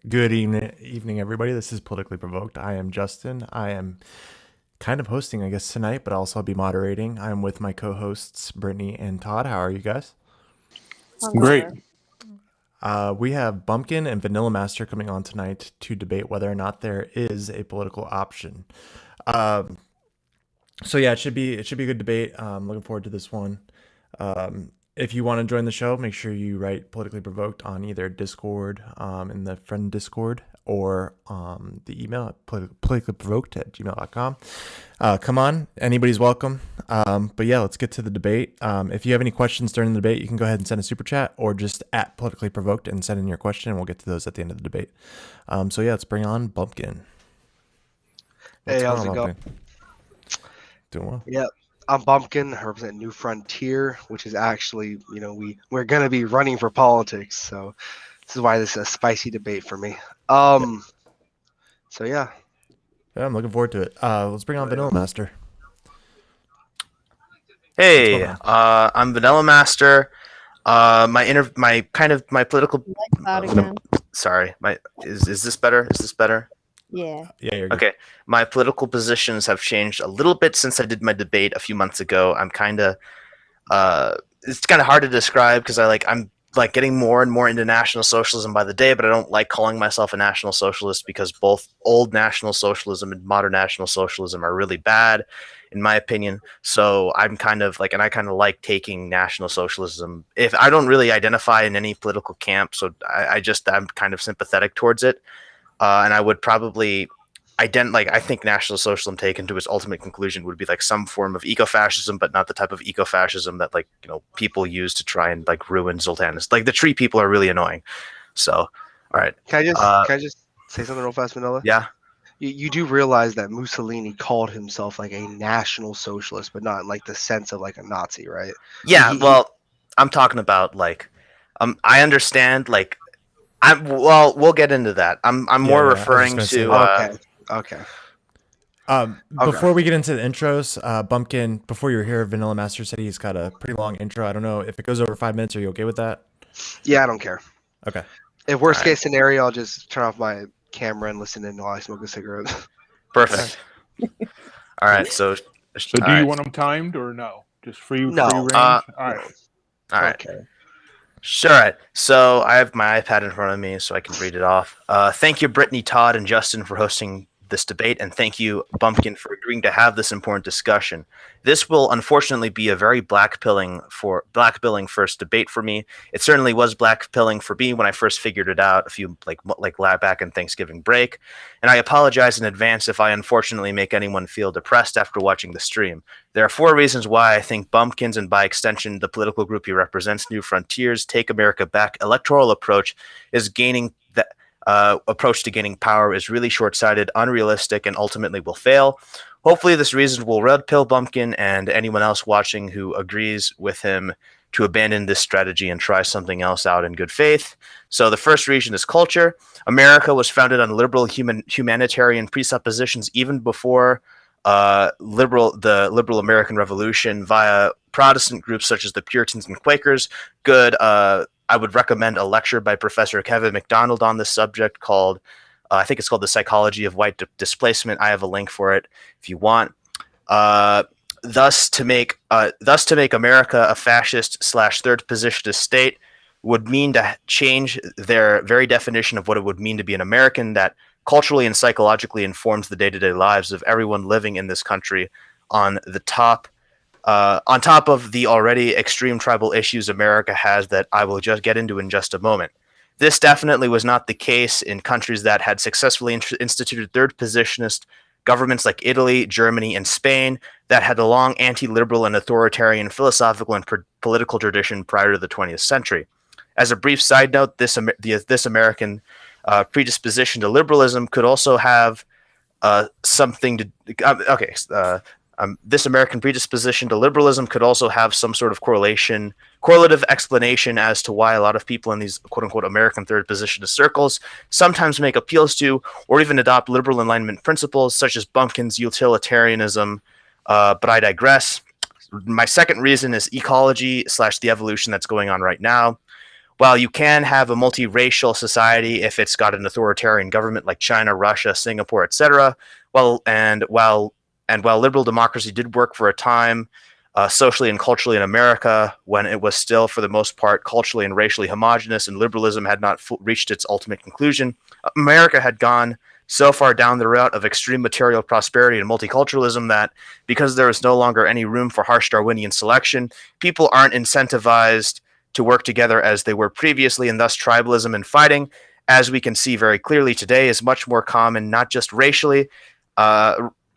Good evening, everybody. This is Politically Provoked. I am Justin. I am kind of hosting, I guess, tonight, but also I'll be moderating. I'm with my co-hosts, Brittany and Todd. How are you guys? Great. Hungover. We have Bumpkin and Vanillamaster coming on tonight to debate whether or not there is a political option. Um, so yeah, it should be a good debate. Looking forward to this one. If you want to join the show, make sure you write politically provoked on either Discord, in the friend Discord, or the email at politicallyprovoked at gmail.com. Come on, anybody's welcome. But yeah, let's get to the debate. If you have any questions during the debate, you can go ahead and send a super chat or just at politically provoked and send in your question, and we'll get to those at the end of the debate. So yeah, let's bring on Bumpkin. What's Hey, going how's on, it going? Bumpkin? Doing well. Yeah, I'm Bumpkin. I represent New Frontier, which is actually, we're gonna be running for politics. So this is why this is a spicy debate for me. So yeah. Yeah, I'm looking forward to it. Let's bring on Vanilla Master. What's going Hey, on? I'm Vanillamaster. My political. Lights out again. Sorry, is this better? Is this better? Yeah. Yeah, you're good. Okay, my political positions have changed a little bit since I did my debate a few months ago. It's kind of hard to describe because I'm like getting more and more into National Socialism by the day, but I don't like calling myself a National Socialist because both old National Socialism and modern National Socialism are really bad, in my opinion. So I'm kind of like, and I kind of like taking National Socialism. If I don't really identify in any political camp, so I'm kind of sympathetic towards it, and I would probably I think National Socialism taken to its ultimate conclusion would be like some form of eco-fascism, but not the type of eco-fascism that people use to try and like ruin Zoltanis. Like the tree people are really annoying. So, all right. Can I just say something real fast, Vanilla? Yeah. You do realize that Mussolini called himself like a National Socialist, but not in like the sense of like a Nazi, right? Yeah. He- Well, I'm talking about I understand we'll get into that. I'm more Yeah, I was just referring gonna say to that. Okay. Before we get into the intros, Bumpkin, before you were here, Vanilla Master said he's got a pretty long intro. I don't know if it goes over 5 minutes. Are you okay with that? Yeah, I don't care. Okay. If worst Alright. case scenario, I'll just turn off my camera and listen in while I smoke a cigarette. perfect. All right. So So do you want them timed or no? Just free No. free range? Uh, All right. all right. Okay. Sure. Right. So I have my iPad in front of me so I can read it off. Thank you, Brittany, Todd, and Justin for hosting this debate, and thank you, Bumpkin, for agreeing to have this important discussion. This will unfortunately be a very blackpilling first debate for me. It certainly was blackpilling for me when I first figured it out a few back in Thanksgiving break, and I apologize in advance if I unfortunately make anyone feel depressed after watching the stream. There are 4 reasons why I think Bumpkins, and by extension the political group he represents, New Frontiers, Take America Back electoral approach approach to gaining power is really short-sighted, unrealistic, and ultimately will fail. Hopefully this reason will red pill Bumpkin and anyone else watching who agrees with him to abandon this strategy and try something else out in good faith. So the first reason is culture. America was founded on liberal humanitarian presuppositions even before the liberal American Revolution via Protestant groups such as the Puritans and Quakers. I would recommend a lecture by Professor Kevin McDonald on this subject called, I think it's called The Psychology of White Displacement. I have a link for it if you want. Thus, to make America a fascist / third positionist state would mean to change their very definition of what it would mean to be an American that culturally and psychologically informs the day-to-day lives of everyone living in this country on top of the already extreme tribal issues America has that I will just get into in just a moment. This definitely was not the case in countries that had successfully instituted third positionist governments like Italy, Germany, and Spain that had a long anti-liberal and authoritarian philosophical and political tradition prior to the 20th century. As a brief side note, this American predisposition to liberalism could also have something to. This American predisposition to liberalism could also have some sort of correlative explanation as to why a lot of people in these quote-unquote American third positionist circles sometimes make appeals to or even adopt liberal alignment principles such as Bumpkin's utilitarianism, but I digress. My second reason is ecology / the evolution that's going on right now. while you can have a multiracial society if it's got an authoritarian government like China, Russia, Singapore, etc., while liberal democracy did work for a time, socially and culturally in America, when it was still, for the most part, culturally and racially homogenous, and liberalism had not reached its ultimate conclusion, America had gone so far down the route of extreme material prosperity and multiculturalism that, because there is no longer any room for harsh Darwinian selection, people aren't incentivized to work together as they were previously, and thus tribalism and fighting, as we can see very clearly today, is much more common, not just racially,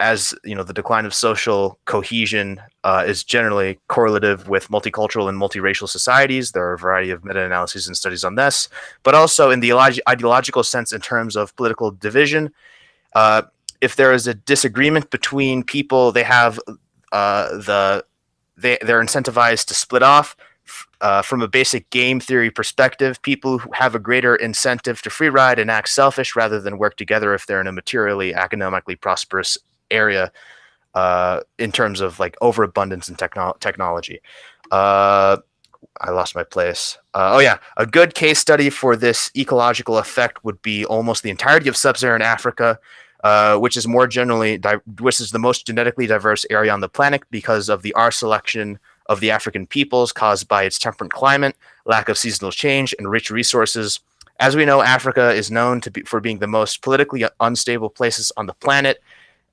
as the decline of social cohesion is generally correlative with multicultural and multiracial societies. There are a variety of meta-analyses and studies on this, but also in the ideological sense, in terms of political division. If there is a disagreement between people, they have they're incentivized to split off. From a basic game theory perspective, people who have a greater incentive to free ride and act selfish rather than work together if they're in a materially, economically prosperous area, in terms of like overabundance in technology. I lost my place. A good case study for this ecological effect would be almost the entirety of sub-Saharan Africa, which is the most genetically diverse area on the planet because of the R selection of the African peoples caused by its temperate climate, lack of seasonal change, and rich resources. As we know, Africa is known for being the most politically unstable places on the planet,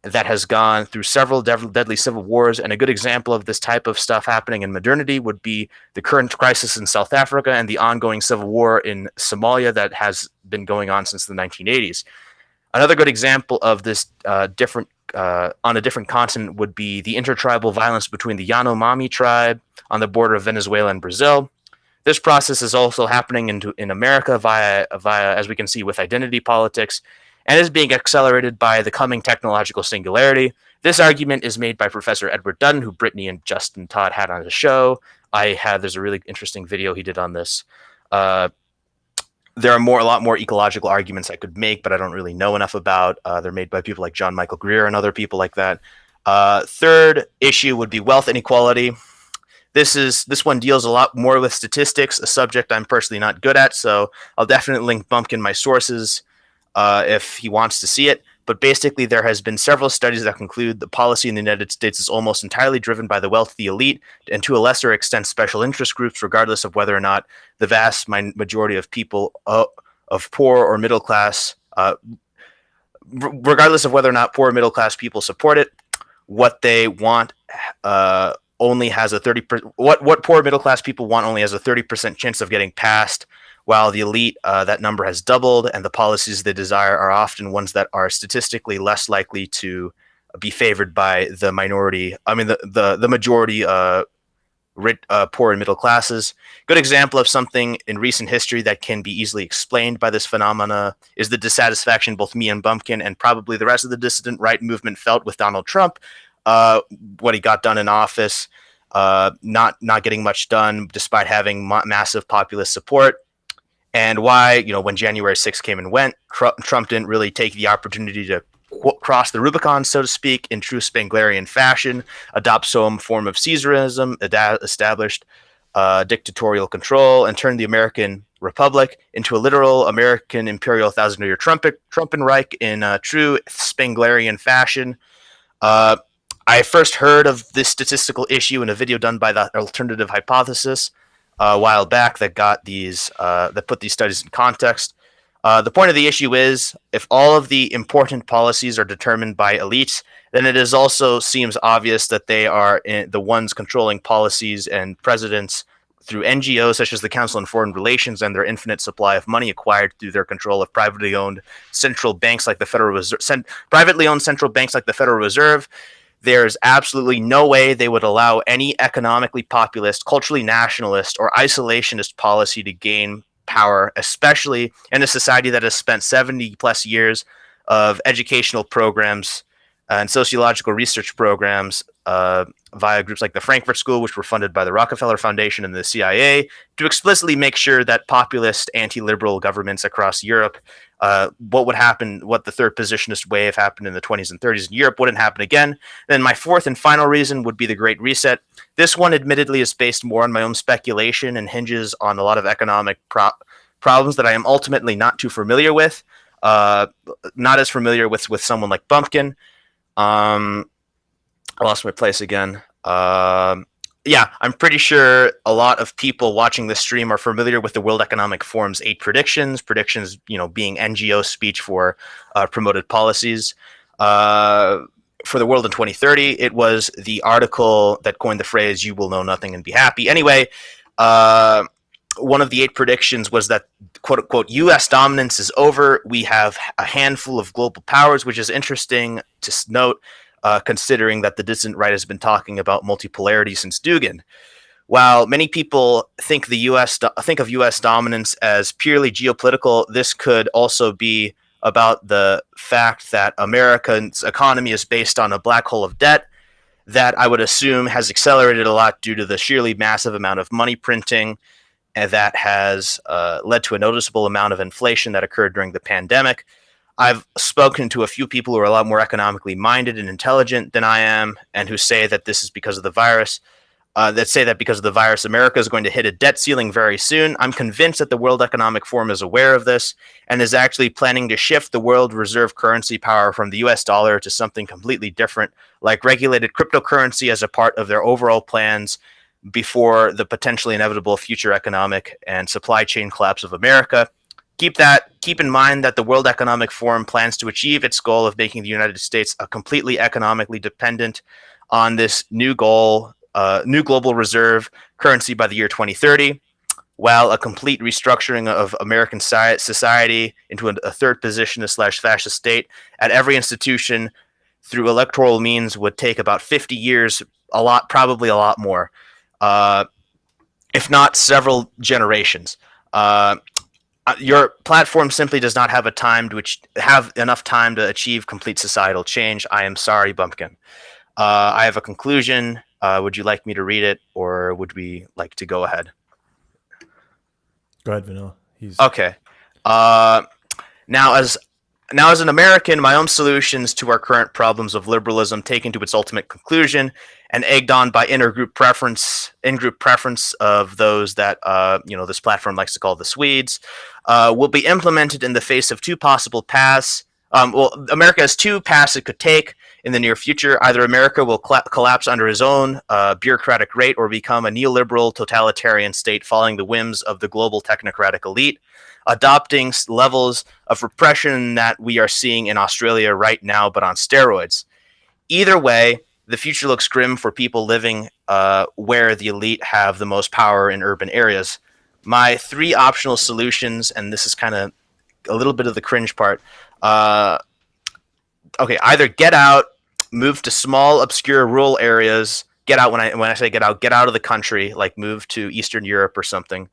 that has gone through several deadly civil wars. And a good example of this type of stuff happening in modernity would be the current crisis in South Africa and the ongoing civil war in Somalia that has been going on since the 1980s. Another good example of this on a different continent would be the intertribal violence between the Yanomami tribe on the border of Venezuela and Brazil. This process is also happening in America via, as we can see, with identity politics, and is being accelerated by the coming technological singularity. This argument is made by Professor Edward Dutton, who Brittany and Justin Todd had on his show. There's a really interesting video he did on this. There are a lot more ecological arguments I could make, but I don't really know enough about. They're made by people like John Michael Greer and other people like that. Third issue would be wealth inequality. This one deals a lot more with statistics, a subject I'm personally not good at, so I'll definitely link Bumpkin my sources if he wants to see it. But basically, there has been several studies that conclude the policy in the United States is almost entirely driven by the wealthy elite, and to a lesser extent, special interest groups, regardless of whether or not the vast majority of people of poor or middle class, regardless of whether or not poor or middle class people support it. What they want only has a 30%. What poor middle class people want only has a 30% chance of getting passed, while the elite, that number has doubled, and the policies they desire are often ones that are statistically less likely to be favored by the minority. The majority poor and middle classes. Good example of something in recent history that can be easily explained by this phenomena is the dissatisfaction both me and Bumpkin and probably the rest of the dissident right movement felt with Donald Trump, what he got done in office, not getting much done despite having massive populist support. And why, when January 6th came and went, Trump didn't really take the opportunity to cross the Rubicon, so to speak, in true Spenglerian fashion, adopt some form of Caesarism, established dictatorial control, and turned the American Republic into a literal American imperial thousand-year Trumpenreich in true Spenglerian fashion. I first heard of this statistical issue in a video done by the Alternative Hypothesis a while back that put these studies in context. The point of the issue is, if all of the important policies are determined by elites, then it also seems obvious that they are the ones controlling policies and presidents through NGOs such as the Council on Foreign Relations and their infinite supply of money acquired through their control of privately owned central banks like the Federal Reserve. Privately owned central banks like the Federal Reserve. There's absolutely no way they would allow any economically populist, culturally nationalist, or isolationist policy to gain power, especially in a society that has spent 70 plus years of educational programs and sociological research programs via groups like the Frankfurt School, which were funded by the Rockefeller Foundation and the CIA, to explicitly make sure that populist, anti-liberal governments across Europe, what the third positionist wave happened in the 20s and 30s in Europe wouldn't happen again. Then my fourth and final reason would be the Great Reset. This one, admittedly, is based more on my own speculation and hinges on a lot of economic problems that I am ultimately not too familiar with, not as familiar with someone like Bumpkin. I lost my place again. Yeah, I'm pretty sure a lot of people watching this stream are familiar with the World Economic Forum's 8 predictions, being NGO speech for promoted policies. For the world in 2030, it was the article that coined the phrase, "You will know nothing and be happy." Anyway, one of the 8 predictions was that, quote unquote, U.S. dominance is over. We have a handful of global powers, which is interesting to note, considering that the dissident right has been talking about multipolarity since Dugin. While many people think of U.S. dominance as purely geopolitical, this could also be about the fact that America's economy is based on a black hole of debt that I would assume has accelerated a lot due to the sheerly massive amount of money printing, and that has led to a noticeable amount of inflation that occurred during the pandemic. I've spoken to a few people who are a lot more economically minded and intelligent than I am, and who say that this is because of the virus. America is going to hit a debt ceiling very soon. I'm convinced that the World Economic Forum is aware of this and is actually planning to shift the world reserve currency power from the US dollar to something completely different, like regulated cryptocurrency, as a part of their overall plans before the potentially inevitable future economic and supply chain collapse of America. Keep in mind that the World Economic Forum plans to achieve its goal of making the United States a completely economically dependent on this new goal, new global reserve currency by the year 2030, while a complete restructuring of American society into a third positionist / fascist state at every institution through electoral means would take about 50 years, probably a lot more, if not several generations. Your platform simply does not have enough time to achieve complete societal change. I am sorry, Bumpkin. I have a conclusion. Would you like me to read it, or would we like to go ahead? Go ahead, Vanilla. Okay. Now, as an American, my own solutions to our current problems of liberalism, taken to its ultimate conclusion and egged on by in-group preference of those that this platform likes to call the Swedes, will be implemented in the face of 2 possible paths. America has 2 paths it could take in the near future. Either America will collapse under his own bureaucratic rate, or become a neoliberal totalitarian state following the whims of the global technocratic elite, adopting levels of repression that we are seeing in Australia right now, but on steroids. Either way, the future looks grim for people living where the elite have the most power in urban areas. My 3 optional solutions, and this is kind of a little bit of the cringe part. Either get out, move to small, obscure rural areas. Get out, when I say get out of the country, like move to Eastern Europe or something.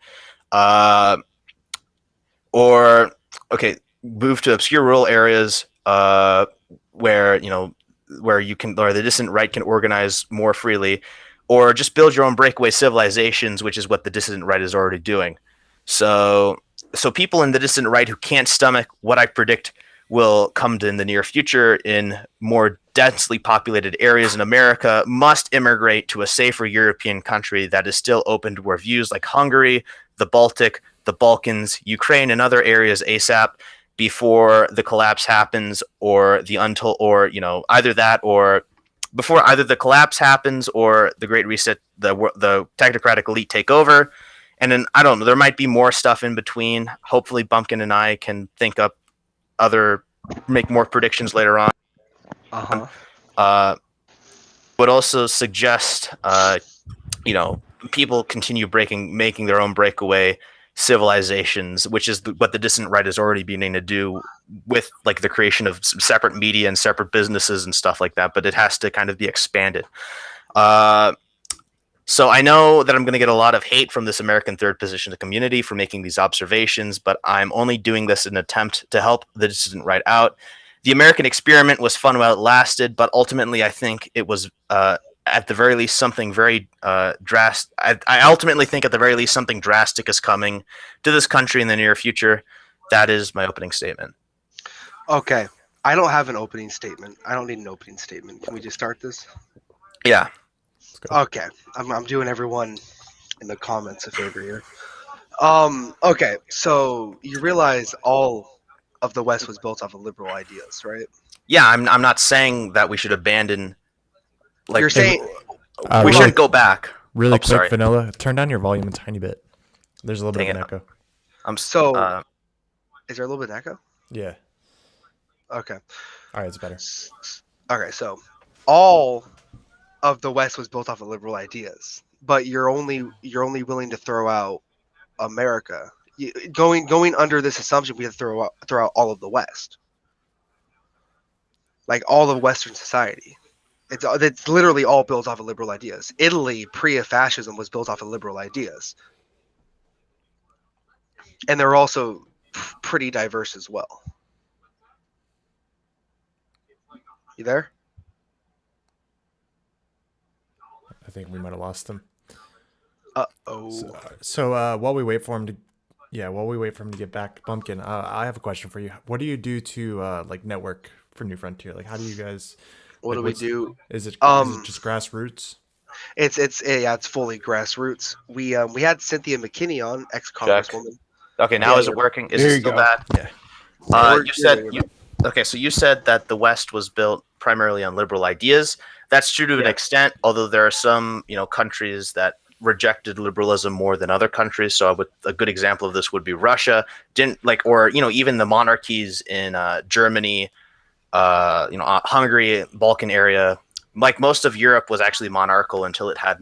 Move to obscure rural areas where the dissident right can organize more freely, or just build your own breakaway civilizations, which is what the dissident right is already doing. So people in the dissident right who can't stomach what I predict will come in the near future in more densely populated areas in America must immigrate to a safer European country that is still open to our views, like Hungary, the Baltic, the Balkans, Ukraine, and other areas ASAP, before the collapse happens, or either that, or before either the collapse happens or the Great Reset, the technocratic elite take over. And then, I don't know, there might be more stuff in between. Hopefully Bumpkin and I can make more predictions later on. Would also suggest, people continue making their own breakaway civilizations, which is what the dissident right is already beginning to do with like the creation of separate media and separate businesses and stuff like that. But it has to kind of be expanded. So I know that I'm going to get a lot of hate from this American third position community for making these observations, but I'm only doing this in an attempt to help the dissident right out. the American experiment was fun while it lasted, but ultimately I think it was at the very least something very drastic. I ultimately think at the very least something drastic is coming to this country in the near future. That is my opening statement. Okay. I don't have an opening statement. I don't need an opening statement. Can we just start this? Yeah. Okay. I'm doing everyone in the comments a favor here. Okay. So you realize all of the West was built off of liberal ideas, right? Yeah, I'm not saying that we should abandon. Like, You're saying we shouldn't go back. Really quick, sorry. Vanilla, turn down your volume a tiny bit. There's a little bit of an echo. So. Is there a little bit of echo? Yeah. Okay. All right, it's better. Okay, so all of the West was built off of liberal ideas, but you're only willing to throw out America. Going under this assumption, we have to throw out all of the West, like all of Western society. It's literally all built off of liberal ideas. Italy, pre-fascism, was built off of liberal ideas, and they're also pretty diverse as well. You there? I think we might have lost him. Uh-oh. So while we wait for him to get back, Bumpkin, I have a question for you. What do you do to like network for New Frontier? Like, how do you guys? What do we do? Is it just grassroots? It's fully grassroots. We had Cynthia McKinney on, ex-congresswoman. Okay, now is it working? Is it still bad? Yeah. Okay, so you said that the West was built primarily on liberal ideas. That's true to an extent, although there are some, countries that rejected liberalism more than other countries. So a good example of this would be Russia. Even the monarchies in Germany, Hungary, Balkan area. Like most of Europe was actually monarchical until it had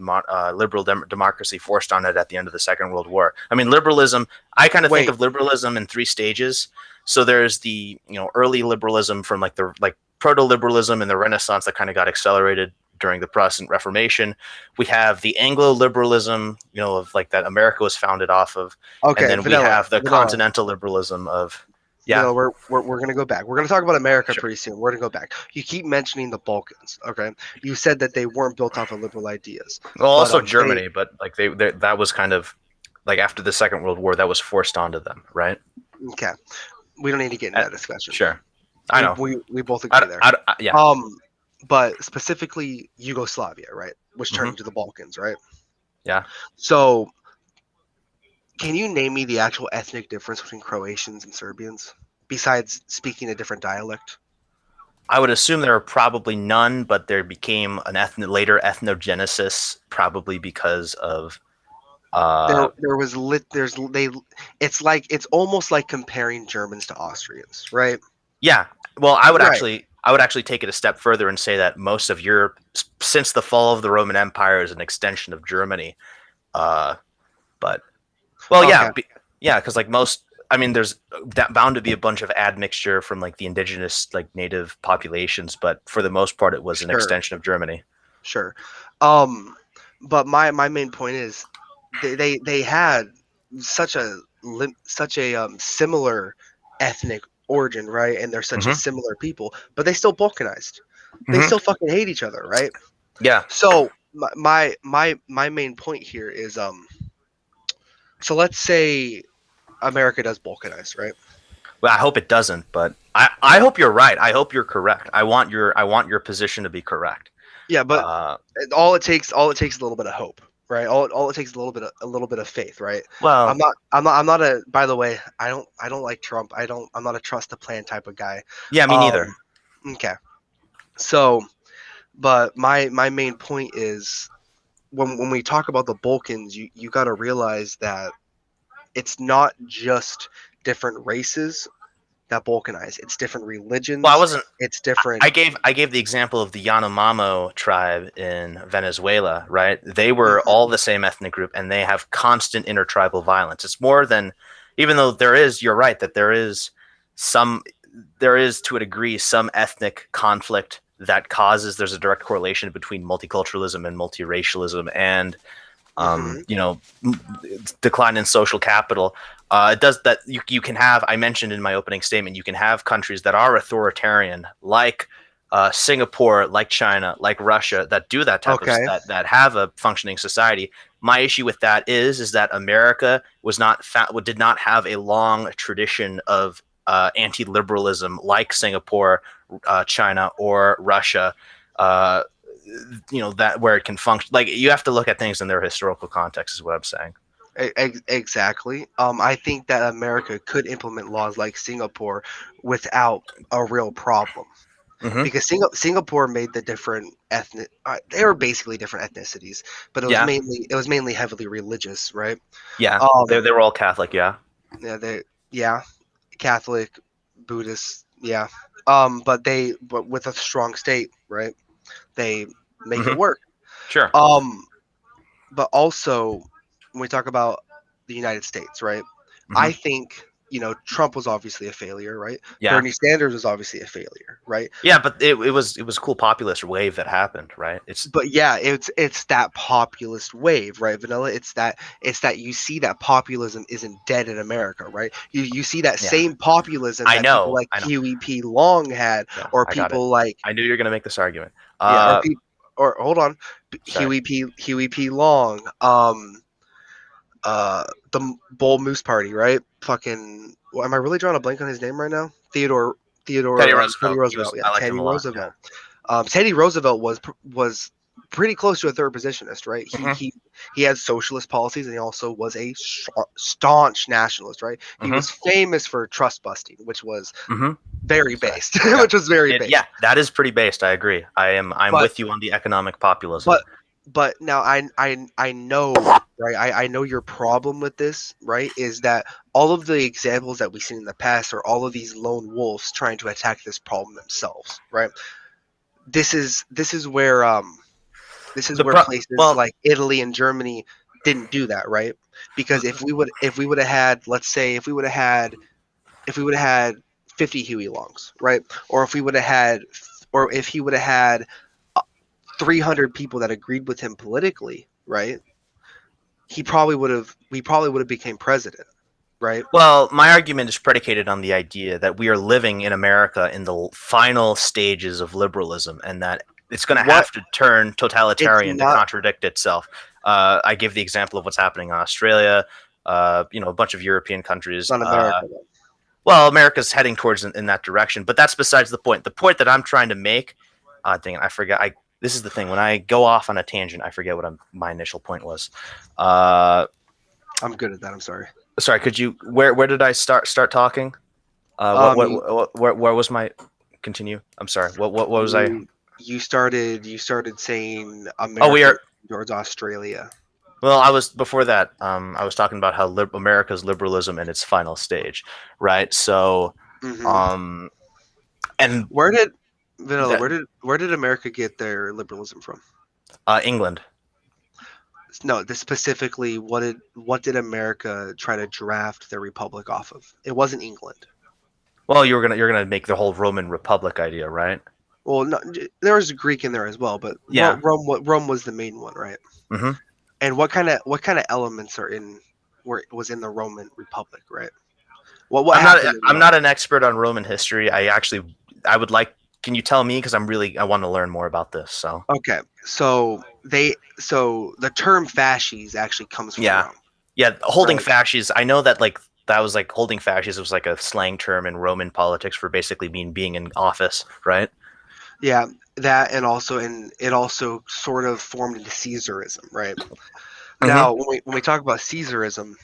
liberal democracy forced on it at the end of the Second World War. I mean, liberalism, I kind of think of liberalism in 3 stages. So there's the, early liberalism from like proto-liberalism and the Renaissance that kind of got accelerated during the Protestant Reformation. We have the Anglo-liberalism, of like that America was founded off of. Okay, and then we have the continental liberalism of, we're going to go back. We're going to talk about America pretty soon. We're going to go back. You keep mentioning the Balkans, okay? You said that they weren't built off of liberal ideas. Well, also Germany, but like they that was kind of like after the Second World War, that was forced onto them, right? Okay. We don't need to get into that discussion. Sure. I know. We both agree there. Yeah. But specifically Yugoslavia, right? Which turned into the Balkans, right? Yeah. So can you name me the actual ethnic difference between Croatians and Serbians, besides speaking a different dialect? I would assume there are probably none, but there became later ethnogenesis, probably because of. It's almost like comparing Germans to Austrians, right? Yeah. Well, I would actually take it a step further and say that most of Europe, since the fall of the Roman Empire, is an extension of Germany. Because like most, there's bound to be a bunch of admixture from like the indigenous, like native populations, but for the most part, it was an extension of Germany. Sure. But my main point is they had such a similar ethnic origin, right? And they're such a similar people, but they still balkanized. They still fucking hate each other, right? Yeah. So my main point here is so let's say America does balkanize, right? Well, I hope it doesn't, but I hope you're right. I hope you're correct. I want your position to be correct. Yeah, but all it takes is a little bit of hope, right? All it takes is a little bit of faith, right? Well, I'm not a. By the way, I don't like Trump. I'm not a trust the plan type of guy. Yeah, me neither. Okay, so, but my main point is when we talk about the Balkans, you got to realize that it's not just different races that balkanize. It's different religions. Well, I wasn't. It's different. I gave the example of the Yanomamo tribe in Venezuela, right? They were all the same ethnic group, and they have constant intertribal violence. It's more than, even though you're right that there is to a degree some ethnic conflict that there's a direct correlation between multiculturalism and multiracialism and Mhm. Decline in social capital. It does that. You can have. I mentioned in my opening statement, you can have countries that are authoritarian, like Singapore, like China, like Russia, that do that type of Okay. that have a functioning society. My issue with that is that America did not have a long tradition of anti-liberalism like Singapore, China, or Russia. Uh, that where it can function. Like, you have to look at things in their historical context, is what I'm saying. Exactly. I think that America could implement laws like Singapore without a real problem, Hmm. because Singapore made the different ethnic. They were basically different ethnicities, but Yeah, it was mainly heavily religious, right? yeah, they Um, were all Catholic. Yeah. yeah, yeah, Catholic, Buddhist, yeah. But with a strong state, right? They make it Hmm. work. Sure. Um, but also when we talk about the United States, right? Hmm. I think Trump was obviously a failure, right? Yeah. Bernie Sanders was obviously a failure, right? Yeah, but it was a cool populist wave that happened, right? It's But yeah, it's that populist wave, right, Vanilla? It's that you see that populism isn't dead in America, right? You see that yeah. same populism I that people know. like I know. Huey P. Long had, Yeah, or I got it. people like I knew you were gonna make this argument. yeah, or hold on, Sorry. Huey P. Long, the Bull Moose Party, right? Fucking, am I really drawing a blank on his name right now? Teddy Teddy Roosevelt. Roosevelt. Yeah, I liked him Teddy a lot. Yeah. Roosevelt. Teddy Roosevelt was pretty close to a third positionist, right? He Hmm. he he had socialist policies, and he also was a staunch nationalist, right? He Hmm. was famous for trust busting, which was Hmm. very Sorry. based, Yeah. which was very Yeah, based. that is pretty based. I agree. I'm But with you on the economic populism. but but now I know, right, I know your problem with this, right, is that all of the examples that we've seen in the past are all of these lone wolves trying to attack this problem themselves, right? This is where places Well, like Italy and Germany didn't do that, right? Because if we would have had, let's say, if we would have had 50 Huey Longs, right? Or if he would have had 300 people that agreed with him politically, right? We probably would have became president, right? Well, my argument is predicated on the idea that we are living in America in the final stages of liberalism, and that it's going to What have to turn it's totalitarian to not contradict itself. I give the example of what's happening in Australia, a bunch of European countries. It's not America though. Well, America's heading towards in that direction, but that's besides the point. The point that I'm trying to make, dang it, I forgot. This is the thing. When I go off on a tangent, I forget what my initial point was. Uh, I'm good at that. I'm sorry. Sorry, could you where did I start talking? You Where was my continue? I'm sorry. What was I? you you started saying Oh, we America are. towards Australia. Well, I was before that. I was talking about how America's liberalism in its final stage, right? So, Hmm. um, and Where did Vanilla? that, Where did America get their liberalism from? England. No, this specifically, what did America try to draft their republic off of? It wasn't England. Well, you're gonna make the whole Roman Republic idea, right? Well, no, there was Greek in there as well, but Yeah. Rome was the main one, right? Hmm. And what kind of elements are in where it was in the Roman Republic, right? What I'm not. happened in I'm Rome? not an expert on Roman history. I would like. Can you tell me? Because I want to learn more about this. So. Okay, so the term fasces actually comes from Yeah. Rome, Yeah, holding right? fasces. I know that that was like holding fasces was like a slang term in Roman politics for basically being in office, right? Yeah, that and it also sort of formed into Caesarism, right? Hmm. Now, when we talk about Caesarism,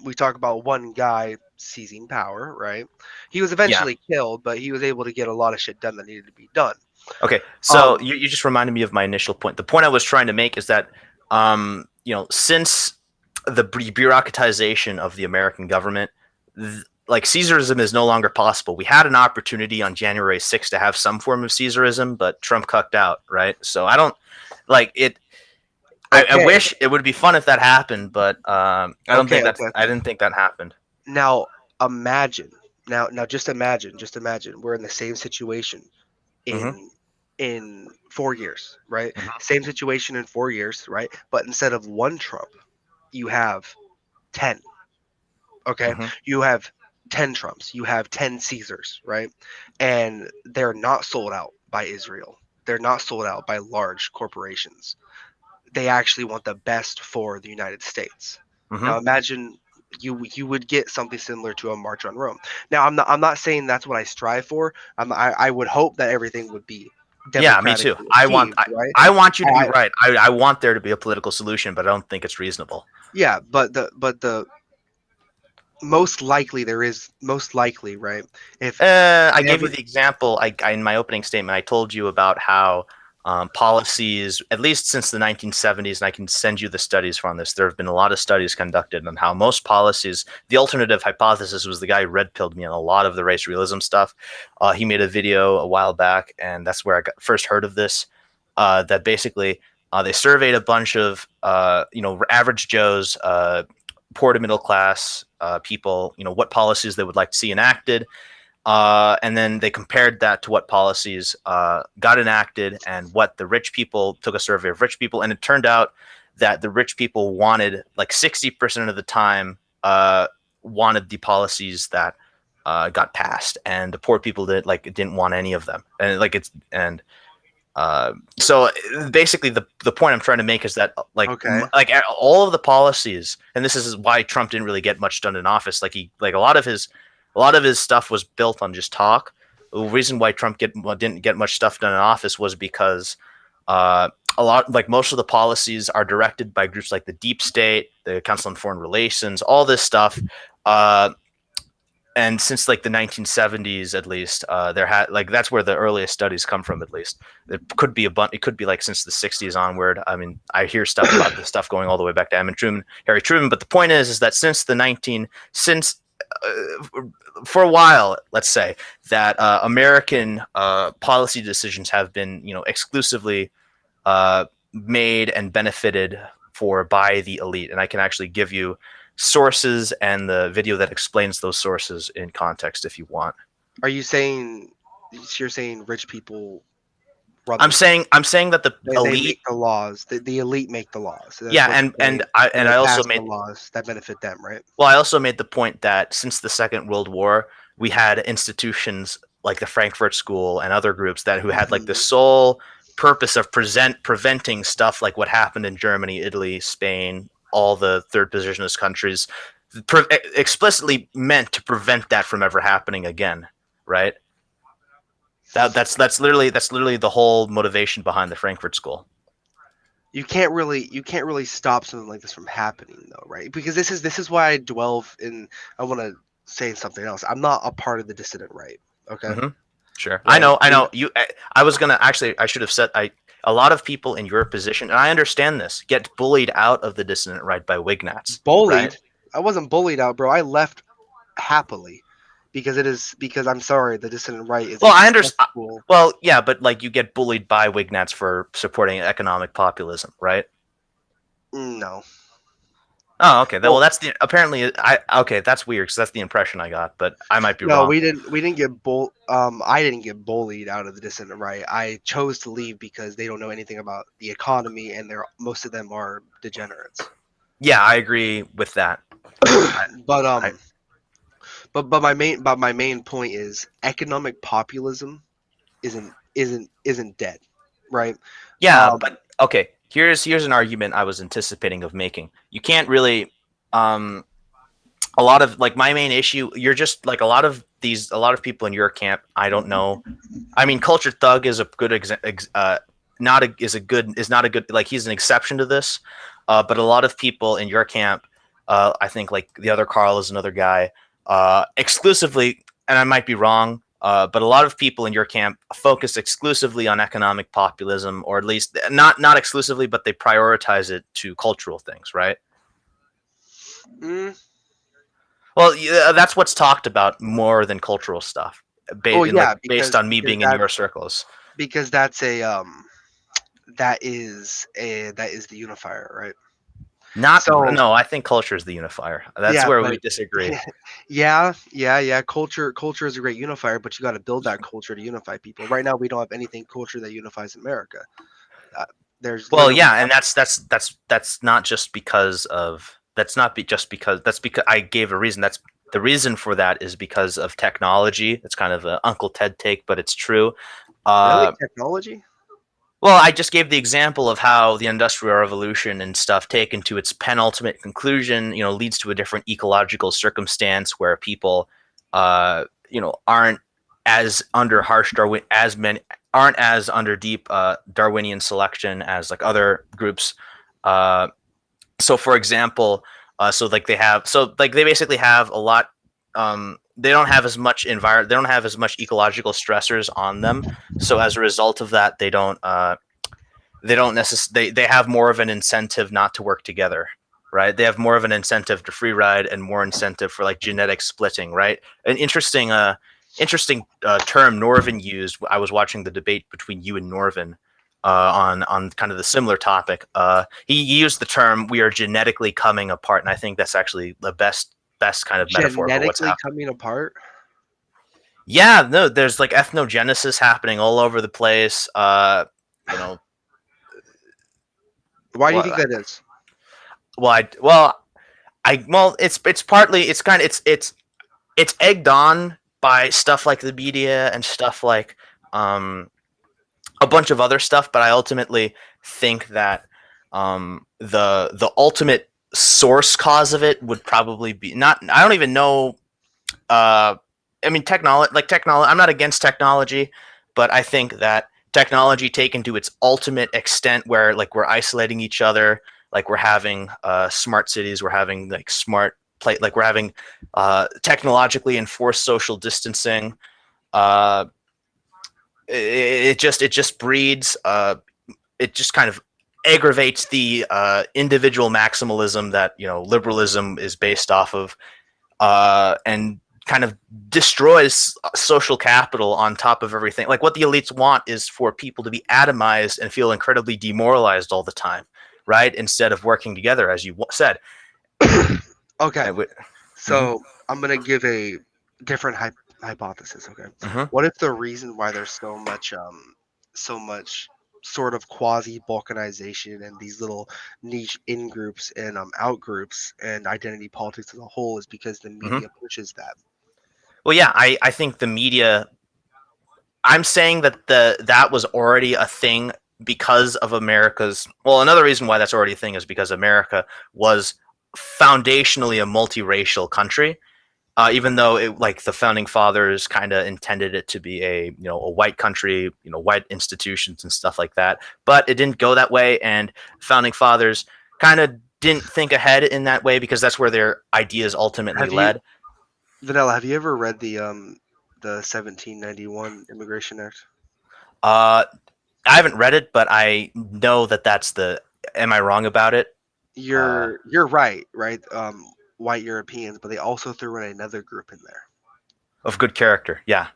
we talk about one guy seizing power, right? He was Yeah. eventually killed, but he was able to get a lot of shit done that needed to be done. Okay. So Um, you just reminded me of my initial point. The point I was trying to make is that since the bureaucratization of the American government, like Caesarism is no longer possible. We had an opportunity on January 6th to have some form of Caesarism, but Trump cucked out, right? So I don't like it. I okay, wish it would be fun if that happened, but I don't think okay, that's. okay, I okay. didn't think that happened. Now imagine, now just imagine, we're in the same situation Hmm. in in 4 years, right? Mhm. Same situation in 4 years, right? But instead of one Trump, you have 10. Okay, Mhm. you have 10 Trumps, you have 10 Caesars, right? And they're not sold out by Israel. They're not sold out by large corporations. They actually want the best for the United States. Mhm. Now imagine you would get something similar to a March on Rome. Now I'm not saying that's what I strive for. I would hope that everything would be Yeah, me too. democratically achieved, right? I want you to be I, right. I want there to be a political solution, but I don't think it's reasonable. yeah, but the most likely there is most likely, right? If I gave you every the example. In my opening statement, I told you about how policies, at least since the 1970s, and I can send you the studies from this. There have been a lot of studies conducted on how most policies. The alternative hypothesis was the guy who red pilled me on a lot of the race realism stuff. He made a video a while back, and that's where I first heard of this. That basically they surveyed a bunch of average Joes, poor to middle class people, what policies they would like to see enacted, and then they compared that to what policies got enacted and what the rich people took a survey of rich people. And it turned out that the rich people wanted, like 60% of the time, wanted the policies that got passed, and the poor people didn't want any of them. And so basically the point I'm trying to make is that okay, all of the policies, and this is why Trump didn't really get much done in office. A lot of his stuff was built on just talk. The reason why Trump didn't get much stuff done in office was because most of the policies are directed by groups like the Deep State, the Council on Foreign Relations, all this stuff. And since like the 1970s, at least, that's where the earliest studies come from. At least it could be it could be like since the 60s onward. I mean, I hear stuff about this stuff going all the way back to Harry Truman. But the point is that for a while, let's say that American policy decisions have been, exclusively made and benefited by the elite. And I can actually give you sources and the video that explains those sources in context if you want. are you saying you're saying rich people run I'm the saying that the they elite, make the laws. The elite make the laws. That's yeah, what you're saying. And I they also pass the made laws that benefit them, right? I also made the point that since the Second World War, we had institutions like the Frankfurt School and other groups who had like the Mhm. sole purpose of preventing stuff like what happened in Germany, Italy, Spain, all the third positionist countries, explicitly meant to prevent that from ever happening again, right? That's literally the whole motivation behind the Frankfurt School. You can't really stop something like this from happening though, right? Because this is why I dwell in. I want to say something else. I'm not a part of the dissident right. Okay, Mm-hmm. Sure. right? I know you. I was gonna actually. I should have said. A lot of people in your position, and I understand this, get bullied out of the dissident right by Wignats. Bullied. Right? I wasn't bullied out, bro. I left happily because I'm sorry, the dissident right is Well, a I understand. cesspool. Well, yeah, but like you get bullied by Wignats for supporting economic populism, right? No. Oh, okay. Well, Well, that's the apparently. Okay, that's weird because that's the impression I got, but I might be no, wrong. we didn't get I didn't get bullied out of the dissident right. I chose to leave because they don't know anything about the economy and most of them are degenerates. Yeah, I agree with that. But I, my main point is economic populism isn't dead, right? Yeah, Um, but okay. Here's an argument I was anticipating of making. You can't really a lot of like my main issue, you're just like a lot of people in your camp, I don't know. I mean, Culture Thug is a good is not a good, like he's an exception to this. But a lot of people in your camp, I think like the other Carl is another guy, exclusively, and I might be wrong, but a lot of people in your camp focus exclusively on economic populism, or at least not exclusively, but they prioritize it to cultural things, right? mm, Well, yeah, that's what's talked about more than cultural stuff, well, yeah, based on me being in your circles. because that is the unifier, right? No, I think culture is the unifier. That's where we disagree. Yeah. Culture is a great unifier, but you got to build that culture to unify people. Right now, we don't have anything culture that unifies America. There's and that's not just because of that's because I gave a reason. That's the reason for that is because of technology. It's kind of an Uncle Ted take, but it's true. really technology. Well, I just gave the example of how the Industrial Revolution and stuff, taken to its penultimate conclusion, leads to a different ecological circumstance where people, aren't as under harsh Darwin aren't as under deep Darwinian selection as like other groups. So, for example, they basically have a lot. They don't have as much they don't have as much ecological stressors on them. So as a result of that, they have more of an incentive not to work together, right? They have more of an incentive to free ride and more incentive for like genetic splitting, right? An interesting term Norvin used. I was watching the debate between you and Norvin on kind of the similar topic. He used the term "we are genetically coming apart," and I think that's actually the best kind of metaphor for what's happening. Coming apart. Yeah, no, there's like ethnogenesis happening all over the place. Why do you think that is? It's egged on by stuff like the media and stuff like a bunch of other stuff, but I ultimately think that the ultimate source cause of it would probably be not. I don't even know. Technology. I'm not against technology, but I think that technology taken to its ultimate extent, where like we're isolating each other, like we're having smart cities, we're having like we're having technologically enforced social distancing. It just breeds. It just kind of aggravates the individual maximalism that liberalism is based off of, and kind of destroys social capital on top of everything. Like what the elites want is for people to be atomized and feel incredibly demoralized all the time, right? Instead of working together, as you said. Okay. So I'm going to give a different hypothesis. Okay. What if the reason why there's so much sort of quasi balkanization and these little niche in groups and out groups and identity politics as a whole is because the media pushes that? Well, yeah, I think the media. I'm saying that that was already a thing because of America's. Well, another reason why that's already a thing is because America was foundationally a multiracial country. Even though the founding fathers kind of intended it to be a white country, white institutions and stuff like that, but it didn't go that way, and founding fathers kind of didn't think ahead in that way because that's where their ideas ultimately led. Vanilla, have you ever read the 1791 Immigration Act? I haven't read it, but I know that that's the. Am I wrong about it? You're right. White Europeans, but they also threw in another group in there. Of good character, yeah.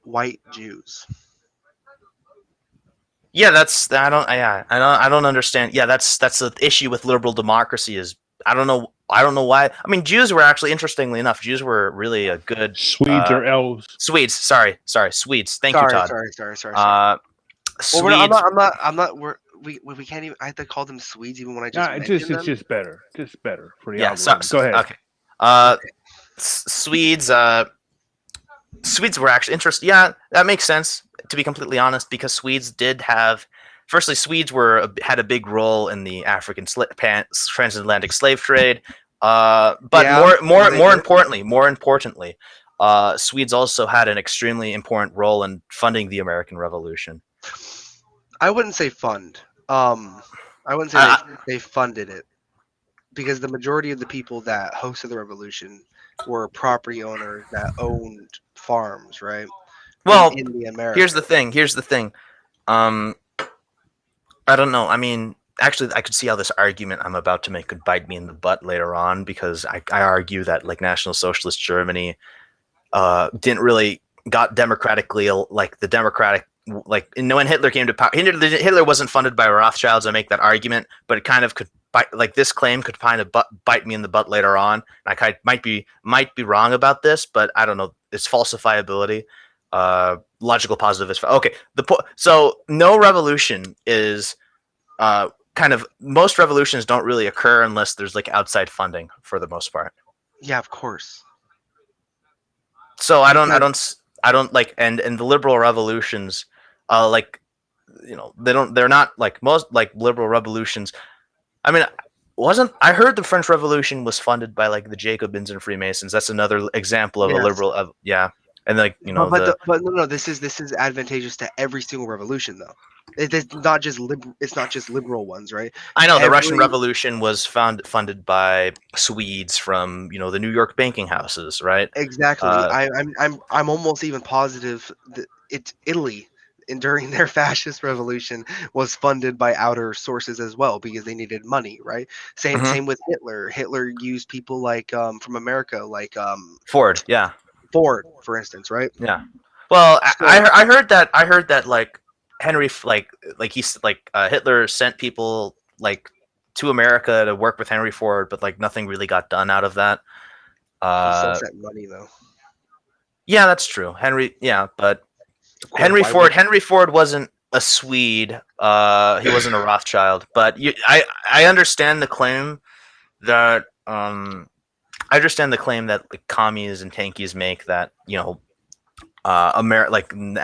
White Jews. Yeah, I don't understand. Yeah, that's the issue with liberal democracy is I don't know why. I mean, Jews were actually, interestingly enough, Jews were really a good Swedes or elves. Swedes, sorry, Swedes. Thank you, Todd. Sorry. Swedes. I'm not. We can't even. I have to call them Swedes even when I just mentioned them. It's just better for the algorithm. Go ahead. Okay. Swedes. Swedes were actually interesting. Yeah, that makes sense, to be completely honest, because Swedes did have. Firstly, Swedes had a big role in the African transatlantic slave trade. But more importantly, Swedes also had an extremely important role in funding the American Revolution. I wouldn't say fund. I wouldn't say they funded it, because the majority of the people that hosted the revolution were property owners that owned farms, right? Well, in the America. Here's the thing. I don't know. I mean, actually, I could see how this argument I'm about to make could bite me in the butt later on, because I argue that like National Socialist Germany didn't really got democratically when Hitler came to power. Hitler wasn't funded by Rothschilds. I make that argument, but it kind of could this claim could kind of bite me in the butt later on. I might be wrong about this, but I don't know. It's falsifiability. Logical positivist. Okay. So no revolution is kind of, most revolutions don't really occur unless there's like outside funding for the most part. Yeah, of course. So I don't like, and the liberal revolutions, like, they're not like most like liberal revolutions. I mean, I heard the French Revolution was funded by like the Jacobins and Freemasons. That's another example of a Yes. liberal, yeah. And like, But no, this is advantageous to every single revolution though. It's not just liberal ones, right? I know the Russian Revolution was funded by Swedes from the New York banking houses, right? Exactly. I'm almost even positive that it's Italy, and during their fascist revolution was funded by outer sources as well because they needed money, right? Same with Hitler. Hitler used people like from America, like Ford, yeah. Ford, for instance, right? Yeah. Well, So- I heard that like Henry, Hitler sent people like to America to work with Henry Ford, but like nothing really got done out of that. He still sent money though. Yeah, that's true. But Of course, Henry why Ford. would- Henry Ford wasn't a Swede. He wasn't a Rothschild. But I understand the claim that like commies and tankies make that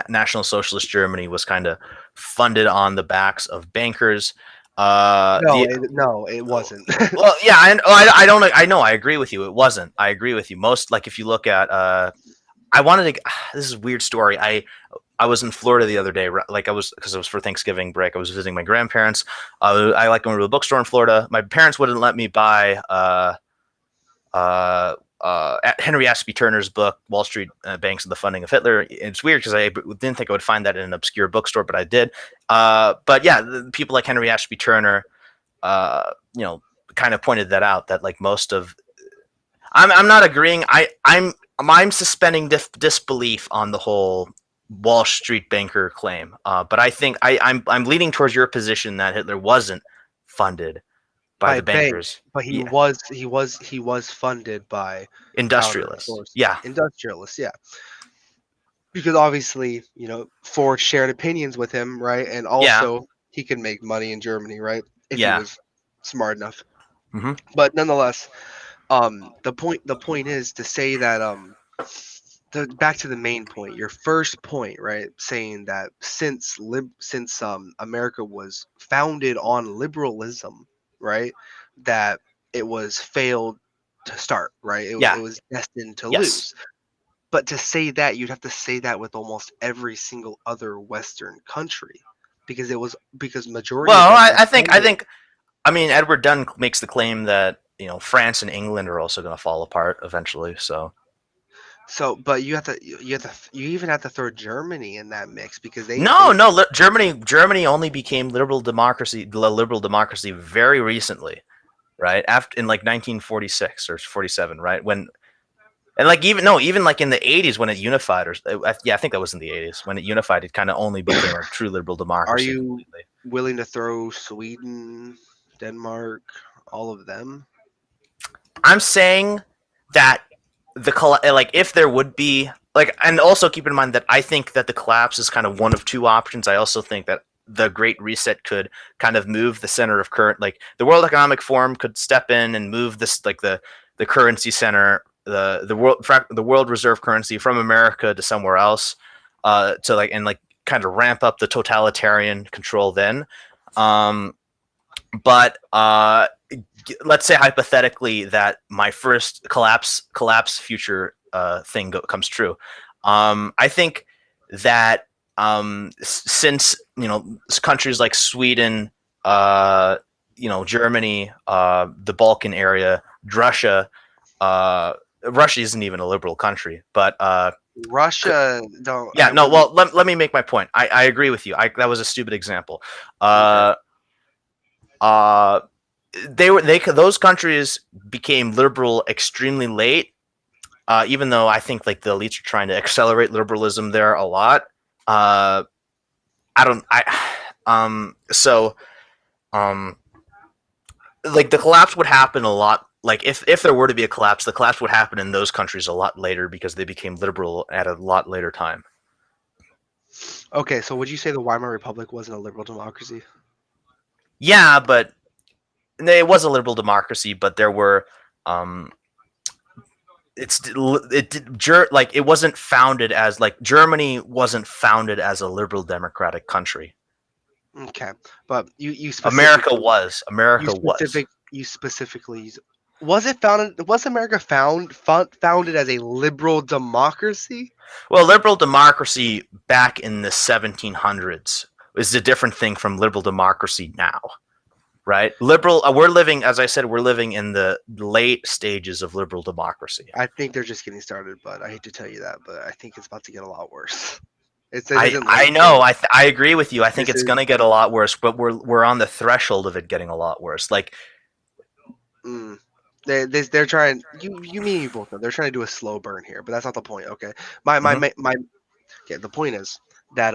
National Socialist Germany was kind of funded on the backs of bankers. No, it wasn't. Well, yeah, I don't. I know. I agree with you. It wasn't. I agree with you. Most, like, if you look at, I wanted to. This is a weird story. I was in Florida the other day. Like, because it was for Thanksgiving break. I was visiting my grandparents. I like going to a bookstore in Florida. My parents wouldn't let me buy Henry Ashby Turner's book, Wall Street Banks and the Funding of Hitler. It's weird because I didn't think I would find that in an obscure bookstore, but I did. But yeah, people like Henry Ashby Turner, kind of pointed that out, that like most of, I'm not agreeing. I'm suspending disbelief on the whole Wall Street banker claim. But I think I'm leaning towards your position that Hitler wasn't funded by the bankers, but he was funded by industrialists. outer sources. Yeah, Industrialists, yeah. Because obviously, Ford shared opinions with him, right? And also he could make money in Germany, right? If he was smart enough. Mm-hmm. But nonetheless, the point is to say that back to the main point, your first point, right? Saying that since America was founded on liberalism, right? That it was failed to start, right? It was destined to lose. But to say that, you'd have to say that with almost every single other Western country, because majority. Well, I mean, Edward Dunn makes the claim that France and England are also going to fall apart eventually. So, but you even have to throw Germany in that mix because Germany only became the liberal democracy very recently, right? After, in like 1946 or 47, right? Even like in the 80s when it unified, I think that was in the 80s when it unified. It kind of only became a true liberal democracy. Are you willing to throw Sweden, Denmark, all of them? I'm saying that if there would be and also keep in mind that I think that the collapse is kind of one of two options. I also think that the Great Reset could kind of move the center of current, like the World Economic Forum could step in and move this, like the currency center, the world reserve currency from America to somewhere else, to kind of ramp up the totalitarian control then. But let's say hypothetically that my first collapse future thing comes true. I think that since countries like Sweden, Germany, the Balkan area, Russia isn't even a liberal country, but Russia don't. Yeah, no. Well, let me make my point. I agree with you. That was a stupid example. Those countries became liberal extremely late, even though I think like the elites are trying to accelerate liberalism there a lot. like the collapse would happen a lot. Like if there were to be a collapse, the collapse would happen in those countries a lot later because they became liberal at a lot later time. Okay, so would you say the Weimar Republic wasn't a liberal democracy? Yeah, but it was a liberal democracy, but there were um, it wasn't founded as like Germany wasn't founded as a liberal democratic country. Okay, but you America specifically was. you specifically was it founded? Was America founded as a liberal democracy? Well, liberal democracy back in the 1700s is a different thing from liberal democracy now, right? We're living, as I said, we're living in the late stages of liberal democracy. I think they're just getting started, but I hate to tell you that, but I think it's about to get a lot worse. I know. I agree with you. I think it's going to get a lot worse, but we're on the threshold of it getting a lot worse. Like, they're trying. You mean you both know they're trying to do a slow burn here, but that's not the point. Okay, yeah. The point is that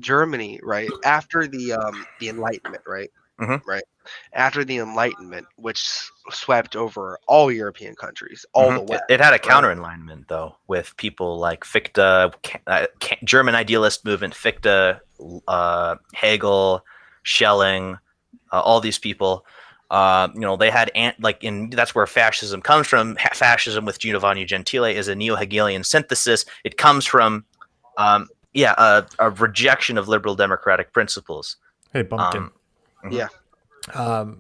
Germany, right after the Enlightenment, right, right after the Enlightenment, which swept over all European countries, all the West. It had a counter enlightenment though, with people like Fichte, German idealist movement, Fichte, Hegel, Schelling, all these people. They had that's where fascism comes from. Fascism with Giovanni Gentile is a neo-Hegelian synthesis. It comes from, a rejection of liberal democratic principles. Hey, Bumpkin. Yeah.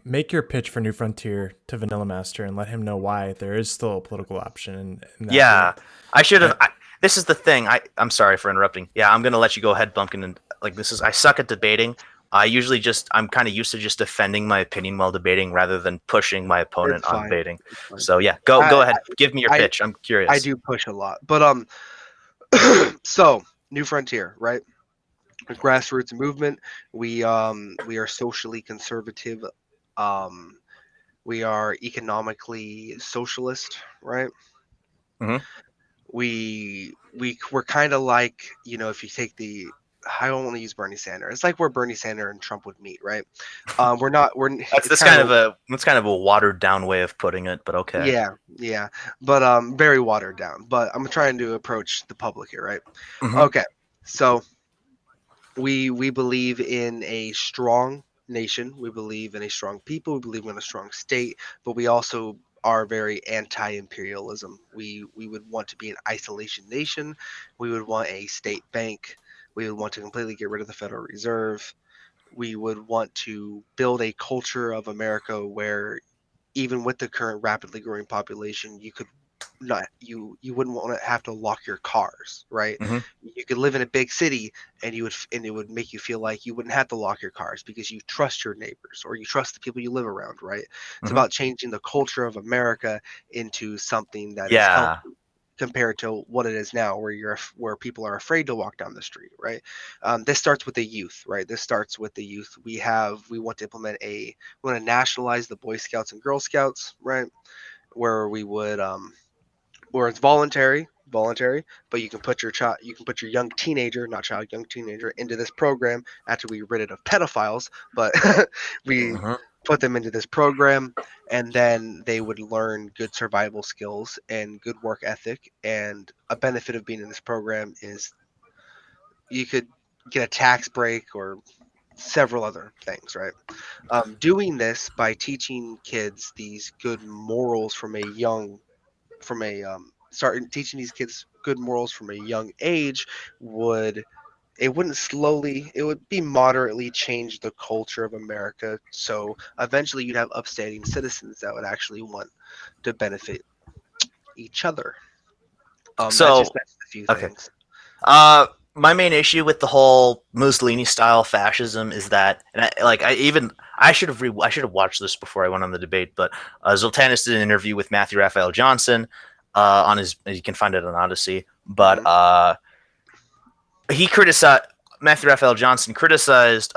Make your pitch for New Frontier to Vanillamaster and let him know why there is still a political option. In that field. I should have. This is the thing. I'm sorry for interrupting. Yeah, I'm gonna let you go ahead, Bumpkin. And I suck at debating. I usually I'm kind of used to just defending my opinion while debating rather than pushing my opponent on debating. So yeah, go ahead. Give me your pitch. I'm curious. I do push a lot, but so New Frontier, right? A grassroots movement. We are socially conservative. We are economically socialist, right? Mm-hmm. We're kind of like, if you take I don't want to use Bernie Sanders. It's like where Bernie Sanders and Trump would meet, right? That's kind of a watered down way of putting it, but okay. Yeah, but very watered down. But I'm trying to approach the public here, right? Mm-hmm. Okay, so we believe in a strong nation. We believe in a strong people. We believe in a strong state, but we also are very anti-imperialism. We would want to be an isolation nation. We would want a state bank. We would want to completely get rid of the Federal Reserve. We would want to build a culture of America where, even with the current rapidly growing population, you wouldn't want to have to lock your cars, right? Mm-hmm. You could live in a big city and it would make you feel like you wouldn't have to lock your cars because you trust your neighbors or you trust the people you live around, right? It's about changing the culture of America into something that is healthy compared to what it is now, where people are afraid to walk down the street, right? This starts with the youth, right? This starts with the youth. We want to we want to nationalize the Boy Scouts and Girl Scouts, right? Where we would where it's voluntary, but you can put your young teenager into this program after we rid it of pedophiles, but we put them into this program, and then they would learn good survival skills and good work ethic. And a benefit of being in this program is you could get a tax break or several other things, right? Doing this by teaching kids these good morals start teaching these kids good morals from a young age would be moderately change the culture of America. So eventually you'd have upstanding citizens that would actually want to benefit each other. That's a few things. My main issue with the whole Mussolini style fascism is that, and I should have watched this before I went on the debate, but Zoltanis did an interview with Matthew Raphael Johnson on you can find it on Odyssey, but Matthew Raphael Johnson criticized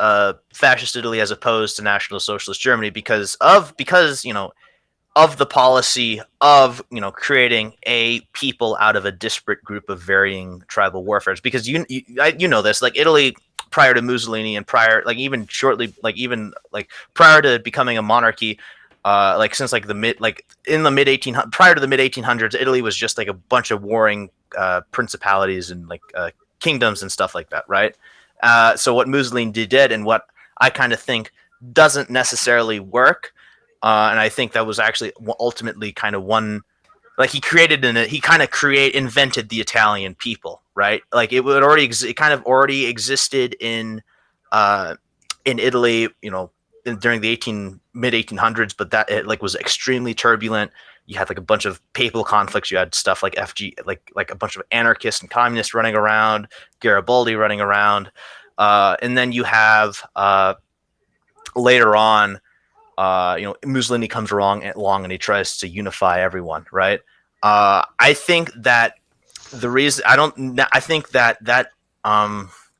fascist Italy as opposed to National Socialist Germany because of the policy of creating a people out of a disparate group of varying tribal warfares. Because you know this, like Italy prior to Mussolini and prior to becoming a monarchy, like since like in the mid 1800s, prior to the mid 1800s, Italy was just like a bunch of warring principalities and like kingdoms and stuff like that, right? So what Mussolini did, and what I kind of think doesn't necessarily work, and I think that was actually ultimately kind of one, like he invented the Italian people, right? Like it kind of already existed in Italy, during the mid 1800s, but that it like was extremely turbulent. You had like a bunch of papal conflicts. You had stuff like like a bunch of anarchists and communists running around, Garibaldi running around, and then you have later on, Mussolini comes along and he tries to unify everyone, right? I think that I think that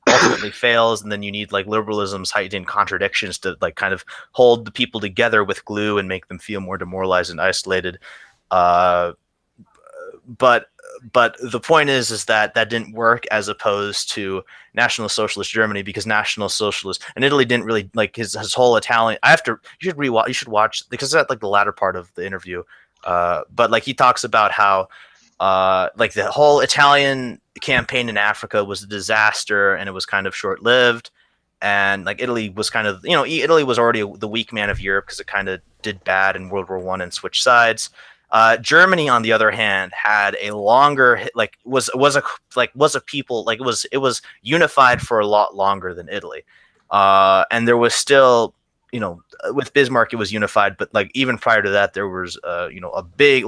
ultimately fails, and then you need like liberalism's heightened contradictions to like kind of hold the people together with glue and make them feel more demoralized and isolated. Uh, but the point is that didn't work, as opposed to National Socialist Germany, because National Socialist and Italy didn't really like his whole Italian. You should watch, because that's like the latter part of the interview. But like he talks about how like the whole Italian campaign in Africa was a disaster, and it was kind of short lived. And like Italy was kind of, Italy was already the weak man of Europe because it kind of did bad in World War One and switched sides. Germany, on the other hand, had a longer was a people, like it was unified for a lot longer than Italy, and there was still, with Bismarck it was unified, but like even prior to that there was a big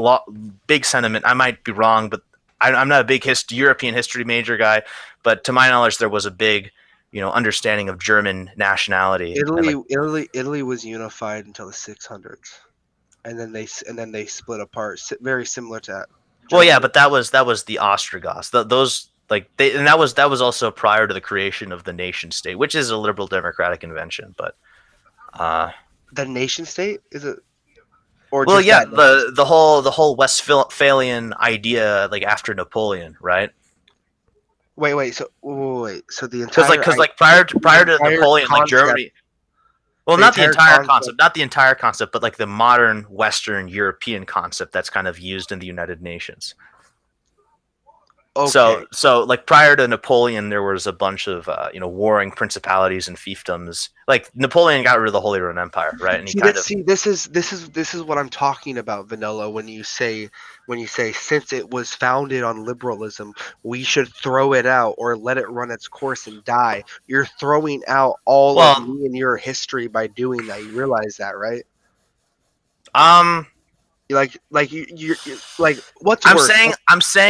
sentiment. I might be wrong, but I'm not a big European history major guy, but to my knowledge there was a big understanding of German nationality. Italy was unified until the 600s. And then they split apart, very similar to that. Well, yeah, but that was the Ostrogoths. And that was also prior to the creation of the nation state, which is a liberal democratic invention. But the nation state, is it? Or well, yeah, the whole Westphalian idea, like after Napoleon, right? Wait. So the entire because prior to Napoleon, like Germany. Well, not the entire concept, but like the modern Western European concept that's kind of used in the United Nations. Okay. So like prior to Napoleon, there was a bunch of warring principalities and fiefdoms. Like Napoleon got rid of the Holy Roman Empire, right? And this is what I'm talking about, Vanilla. When you say since it was founded on liberalism, we should throw it out or let it run its course and die. You're throwing out all of me and your history by doing that. You realize that, right? You're like what's I'm worse? saying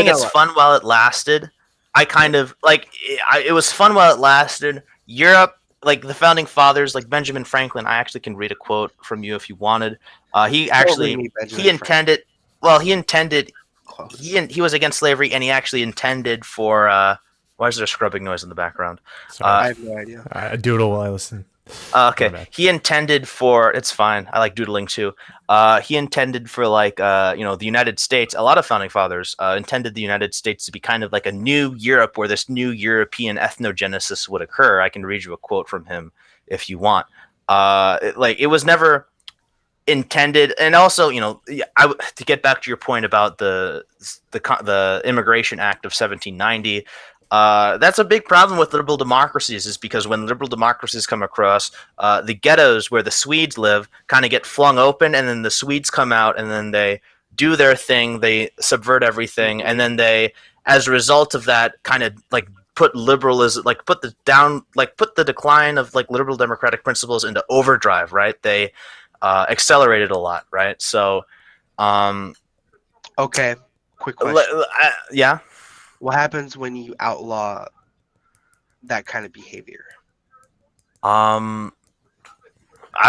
it's fun while it lasted. I kind of like it was fun while it lasted. Europe, like the founding fathers, like Benjamin Franklin. I actually can read a quote from you if you wanted. He was against slavery, and he actually intended for. Why is there a scrubbing noise in the background? Sorry. I have no idea. I doodle while I listen. Okay, he intended for. It's fine. I like doodling too. He intended for the United States. A lot of founding fathers intended the United States to be kind of like a new Europe, where this new European ethnogenesis would occur. I can read you a quote from him if you want. It was never intended, and also, to get back to your point about the Immigration Act of 1790. That's a big problem with liberal democracies, is because when liberal democracies come across, the ghettos where the Swedes live kind of get flung open, and then the Swedes come out, and then they do their thing, they subvert everything, and then they, as a result of that, kind of like put liberalism, like put the decline of like liberal democratic principles into overdrive, right? They accelerated a lot, right? So, okay, quick question. Yeah. What happens when you outlaw that kind of behavior? I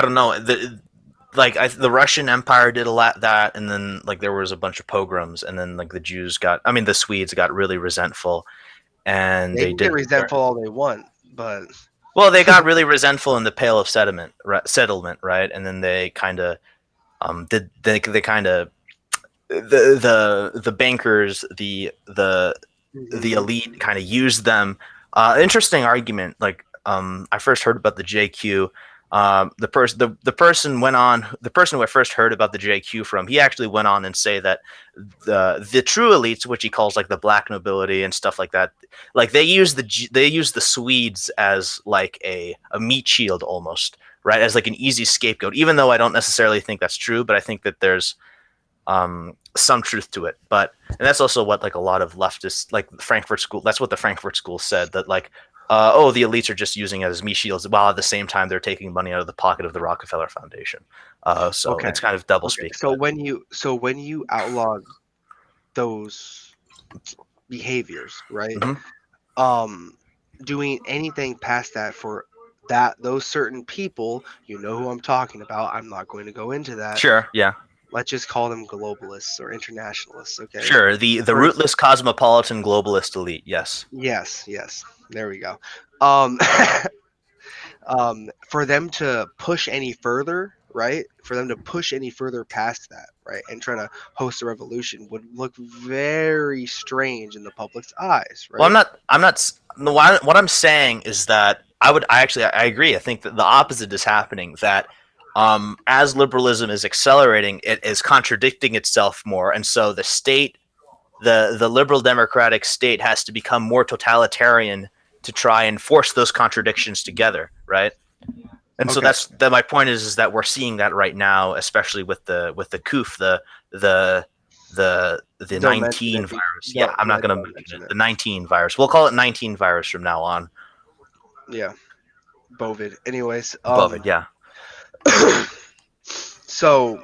don't know. The Russian Empire did a lot that, and then like there was a bunch of pogroms, and then like the Swedes got really resentful, and they can get resentful all they want, but they got really resentful in the Pale of Settlement, right? And then they kind of the bankers, the elite kind of used them. Interesting argument. Like I first heard about the JQ The person went on. The person who I first heard about the JQ from, he actually went on and say that the true elites, which he calls like the black nobility and stuff like that, like they use the Swedes as like a meat shield almost, right, as like an easy scapegoat. Even though I don't necessarily think that's true, but I think that there's some truth to it. And that's also what like a lot of leftists, like the Frankfurt School, that's what the Frankfurt School said, that like the elites are just using it as meat shields while at the same time they're taking money out of the pocket of the Rockefeller Foundation. So Okay. it's kind of double speak. So when you outlawed those behaviors, right? Doing anything past that for those certain people, you know who I'm talking about. I'm not going to go into that. Sure, yeah. Let's just call them globalists or internationalists, okay? Sure, the rootless cosmopolitan globalist elite, yes. Yes. There we go. For them to push any further, right? For them to push any further past that, right? And try to host a revolution would look very strange in the public's eyes, right? Well, I'm not. What I'm saying is that I agree. I think that the opposite is happening. That as liberalism is accelerating, it is contradicting itself more, and so the state, the liberal democratic state, has to become more totalitarian to try and force those contradictions together, right? And so that's my point is that we're seeing that right now, especially with the COOF, the 19 virus. Yeah, I'm not going to mention it. The 19 virus. We'll call it 19 virus from now on. Yeah, Bovid. Anyways, Bovid. Yeah. So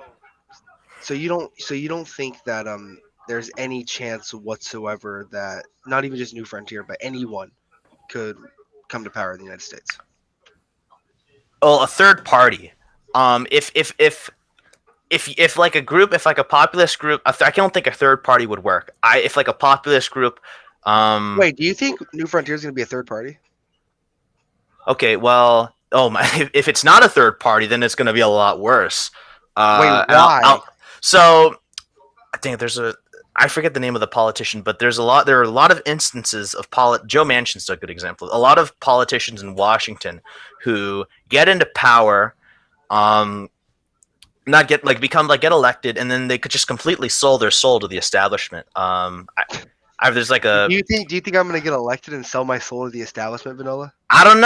you don't think that there's any chance whatsoever that not even just New Frontier, but anyone could come to power in the United States? Well, a third party. If like a group, if like a populist group, I don't think a third party would work. If like a populist group. Wait, do you think New Frontier is going to be a third party? Okay, well, if it's not a third party, then it's going to be a lot worse. Wait, why? So I think I forget the name of the politician, but there are a lot of instances of Joe Manchin's a good example. A lot of politicians in Washington who get into power, get elected, and then they could just completely sell their soul to the establishment. There's like a. Do you think I'm going to get elected and sell my soul to the establishment, Vanilla? I don't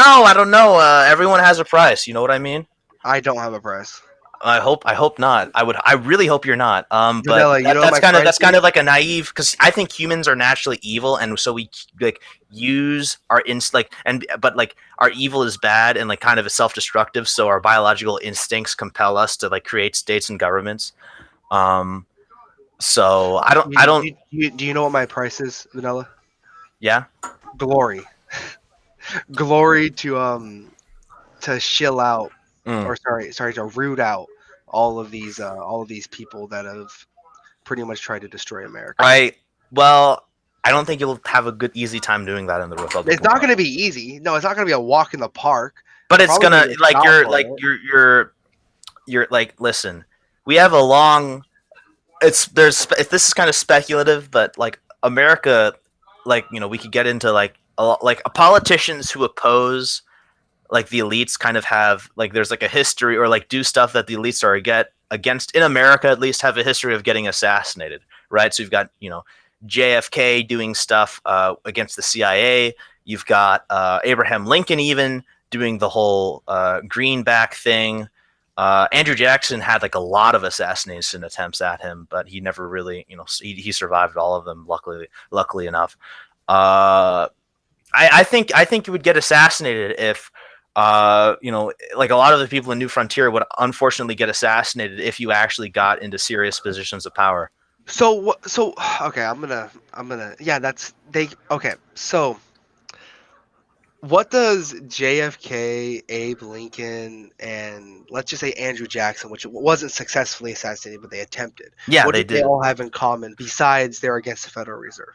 know. Everyone has a price. You know what I mean? I don't have a price. I hope not. I really hope you're not. But Vanilla, that's kind of like a naive, because I think humans are naturally evil, and so we like use our but our evil is bad and like kind of self-destructive. So our biological instincts compel us to like create states and governments. So I don't. Do you know what my price is, Vanilla? Yeah. Glory. Glory to shill out, or sorry, to root out all of these people that have pretty much tried to destroy America. Well, I don't think you'll have a good easy time doing that in the Republican. It's not going to be easy. No, it's not going to be a walk in the park. But it's gonna you're like, listen, we have a long. This is kind of speculative, but like America, like, you know, we could get into like politicians who oppose like the elites kind of have like, there's like a history, or like do stuff that the elites are against in America, at least have a history of getting assassinated, right? So you've got, you know, JFK doing stuff against the CIA. You've got Abraham Lincoln even doing the whole greenback thing. Andrew Jackson had like a lot of assassination attempts at him, but he never really, you know, he survived all of them, luckily enough. I think you would get assassinated if, you know, like a lot of the people in New Frontier would unfortunately get assassinated if you actually got into serious positions of power. So okay, I'm gonna okay. So what does JFK, Abe Lincoln, and let's just say Andrew Jackson, which wasn't successfully assassinated, but they attempted. Yeah, what they did. did. They all have in common besides they're against the Federal Reserve?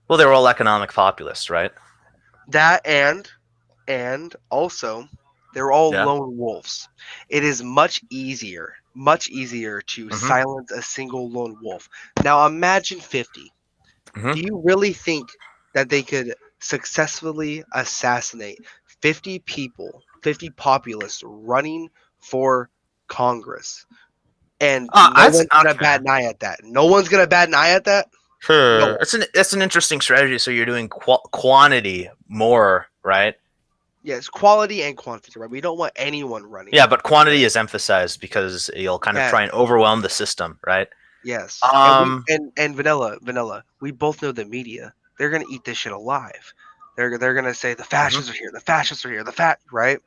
Well, they were all economic populists, right? That and also they're all lone wolves. It is much easier to silence a single lone wolf. Now imagine 50. Do you really think that they could successfully assassinate 50 people 50 populists running for Congress, and no one's gonna bat an eye at that. No one's gonna bat an eye at that. Sure. That's an interesting strategy. So you're doing quantity more, right? Yes, quality and quantity, right? We don't want anyone running. Yeah, but quantity is emphasized because you'll kind of try and overwhelm the system, right? Yes. And vanilla. We both know the media. They're gonna eat this shit alive. They're gonna say the fascists are here. The fascists are here. Right?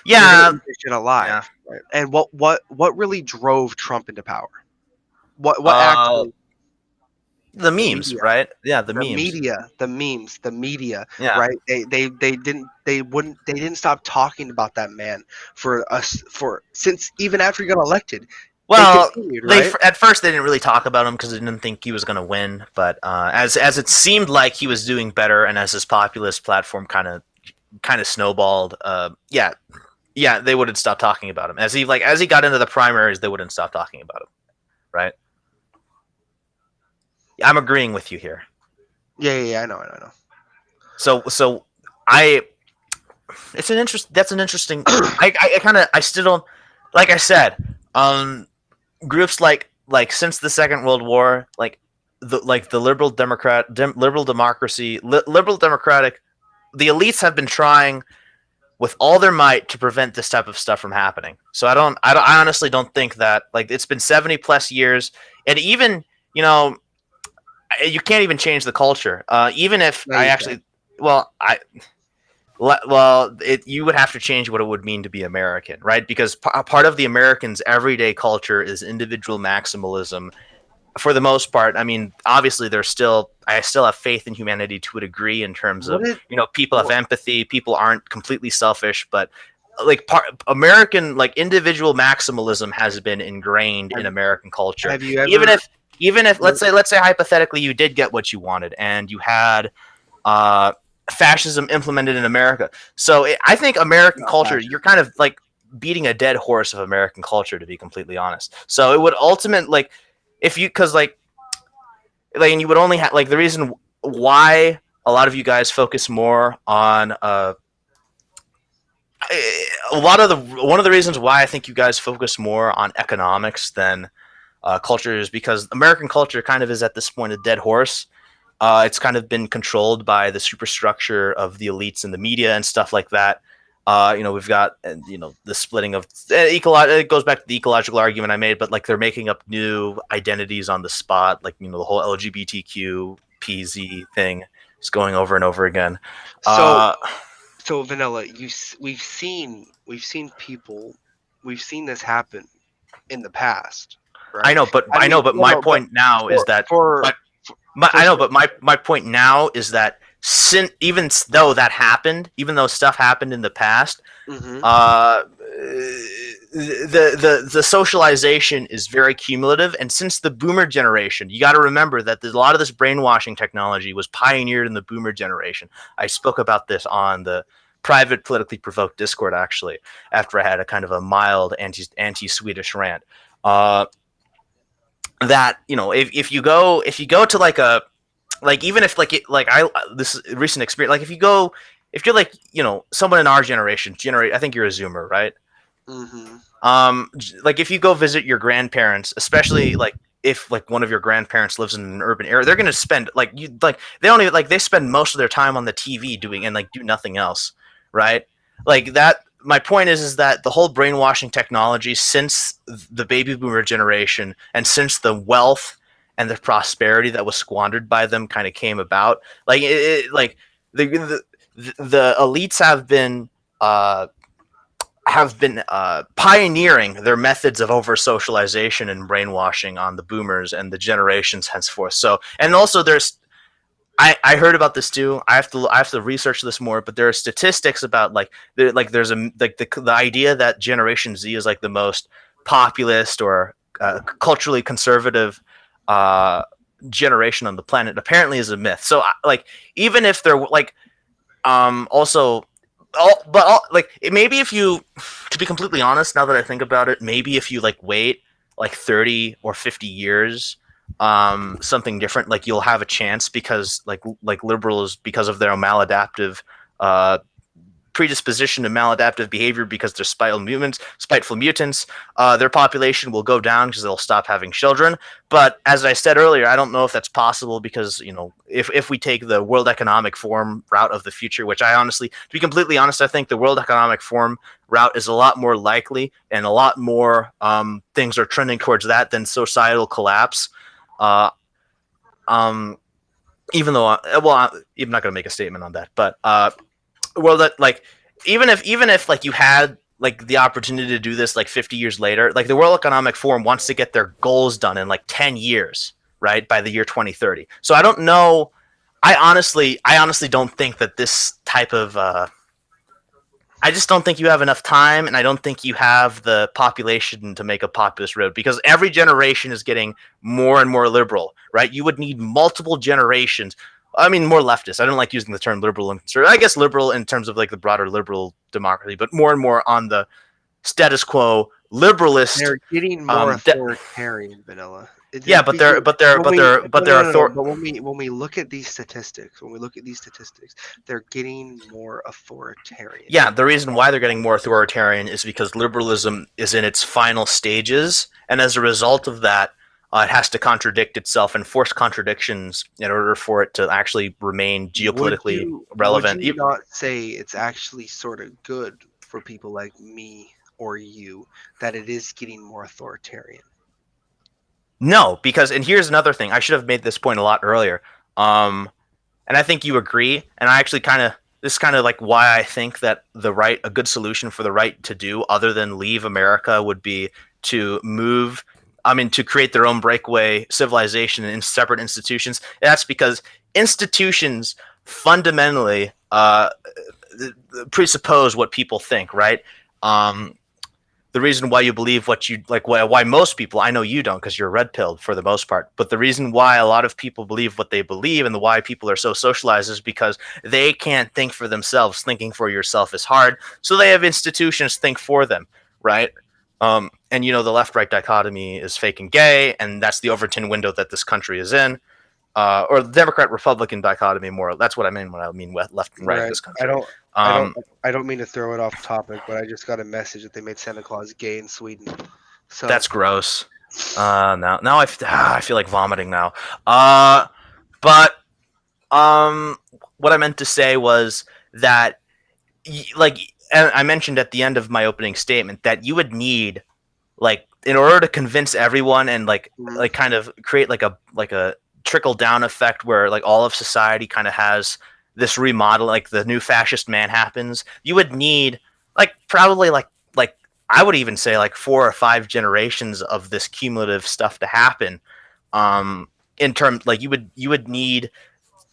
Yeah. They're gonna eat this shit alive. Yeah. Right? And what really drove Trump into power? What actually? The memes, right? Yeah, the memes. The media. Yeah. Right. They didn't stop talking about that man since even after he got elected. Well, at first they didn't really talk about him because they didn't think he was going to win. But as it seemed like he was doing better, and as his populist platform kind of snowballed, they wouldn't stop talking about him. As he got into the primaries, they wouldn't stop talking about him, right? I'm agreeing with you here. Yeah, I know. So that's an interesting. I still don't, like I said, groups like since the Second World War, the liberal democratic, the elites have been trying with all their might to prevent this type of stuff from happening. So I honestly don't think that, it's been 70 plus years, and even, you can't even change the culture. Even if you would have to change what it would mean to be American, right? Because part of the Americans' everyday culture is individual maximalism. For the most part, I mean, obviously, I still have faith in humanity to a degree in terms of, people have empathy, people aren't completely selfish, but American, individual maximalism has been ingrained in American culture. Have you ever? Even if let's say hypothetically you did get what you wanted and you had fascism implemented in America. So I think American culture, you're kind of beating a dead horse of American culture, to be completely honest. So it would ultimately, if you, because and you would only have the reason why a lot of you guys focus more on one of the reasons why I think you guys focus more on economics than culture is because American culture kind of is at this point a dead horse. It's kind of been controlled by the superstructure of the elites and the media and stuff like that. We've got the splitting of it goes back to the ecological argument I made, but they're making up new identities on the spot, the whole LGBTQ PZ thing is going over and over again. So Vanilla, we've seen this happen in the past. Right? I know, but my point now is that my point now is that even though stuff happened in the past, mm-hmm. The socialization is very cumulative, and since the boomer generation, you got to remember that a lot of this brainwashing technology was pioneered in the boomer generation. I spoke about this on the private politically provoked Discord, actually, after I had a kind of a mild anti-Swedish rant. That if you go to even if this recent experience, if you're someone in our generation, I think you're a Zoomer, right? Mm-hmm. If you go visit your grandparents, especially if one of your grandparents lives in an urban area, they're gonna spend they spend most of their time on the TV doing and do nothing else, right? That. My point is that the whole brainwashing technology since the baby boomer generation and since the wealth and the prosperity that was squandered by them kind of came about, the elites have been pioneering their methods of over socialization and brainwashing on the boomers and the generations henceforth. So, and also I heard about this too. I have to research this more, but there are statistics about there's the idea that Generation Z is the most populist or culturally conservative generation on the planet. Apparently, is a myth. So even if they're maybe if you, to be completely honest, now that I think about it, maybe if you wait 30 or 50 years. Something different, you'll have a chance because liberals, because of their maladaptive predisposition to maladaptive behavior because they're spiteful mutants, their population will go down because they'll stop having children. But as I said earlier, I don't know if that's possible because, if we take the World Economic Forum route of the future, which I honestly, to be completely honest, I think the World Economic Forum route is a lot more likely, and a lot more things are trending towards that than societal collapse. Even though, I'm not going to make a statement on that, but even if like you had like the opportunity to do this like 50 years later, like the World Economic Forum wants to get their goals done in like 10 years, right, by the year 2030. So I don't know. I honestly don't think that this type of I just don't think you have enough time, and I don't think you have the population to make a populist road, because every generation is getting more and more liberal, right? You would need multiple generations. I mean, more leftist. I don't like using the term liberal and conservative. I guess liberal in terms of like the broader liberal democracy, but more and more on the status quo liberalist. They're getting more authoritarian, Vanilla. Yeah, but when we look at these statistics, they're getting more authoritarian. Yeah, the reason why they're getting more authoritarian is because liberalism is in its final stages, and as a result of that, it has to contradict itself and force contradictions in order for it to actually remain geopolitically relevant. Would you not say it's actually sort of good for people like me or you that it is getting more authoritarian? No, because, and here's another thing. I should have made this point a lot earlier. And I think you agree. And I actually this is kind of like why I think that a good solution for the right to do other than leave America would be to to create their own breakaway civilization in separate institutions. That's because institutions fundamentally presuppose what people think, right? The reason why you believe what you like, why most people, I know you don't because you're red pilled for the most part, but the reason why a lot of people believe what they believe and why people are so socialized is because they can't think for themselves. Thinking for yourself is hard, so they have institutions think for them, right? And the left-right dichotomy is fake and gay, and that's the Overton window that this country is in, or the Democrat-Republican dichotomy. More, that's what I mean when I mean left and right in this country. I don't mean to throw it off topic, but I just got a message that they made Santa Claus gay in Sweden. So that's gross. Now I feel like vomiting now. But what I meant to say was that, and I mentioned at the end of my opening statement that you would need, in order to convince everyone and kind of create like a trickle down effect where all of society kind of has this remodel, like the new fascist man happens, you would need probably I would even say 4 or 5 generations of this cumulative stuff to happen. In terms, you would need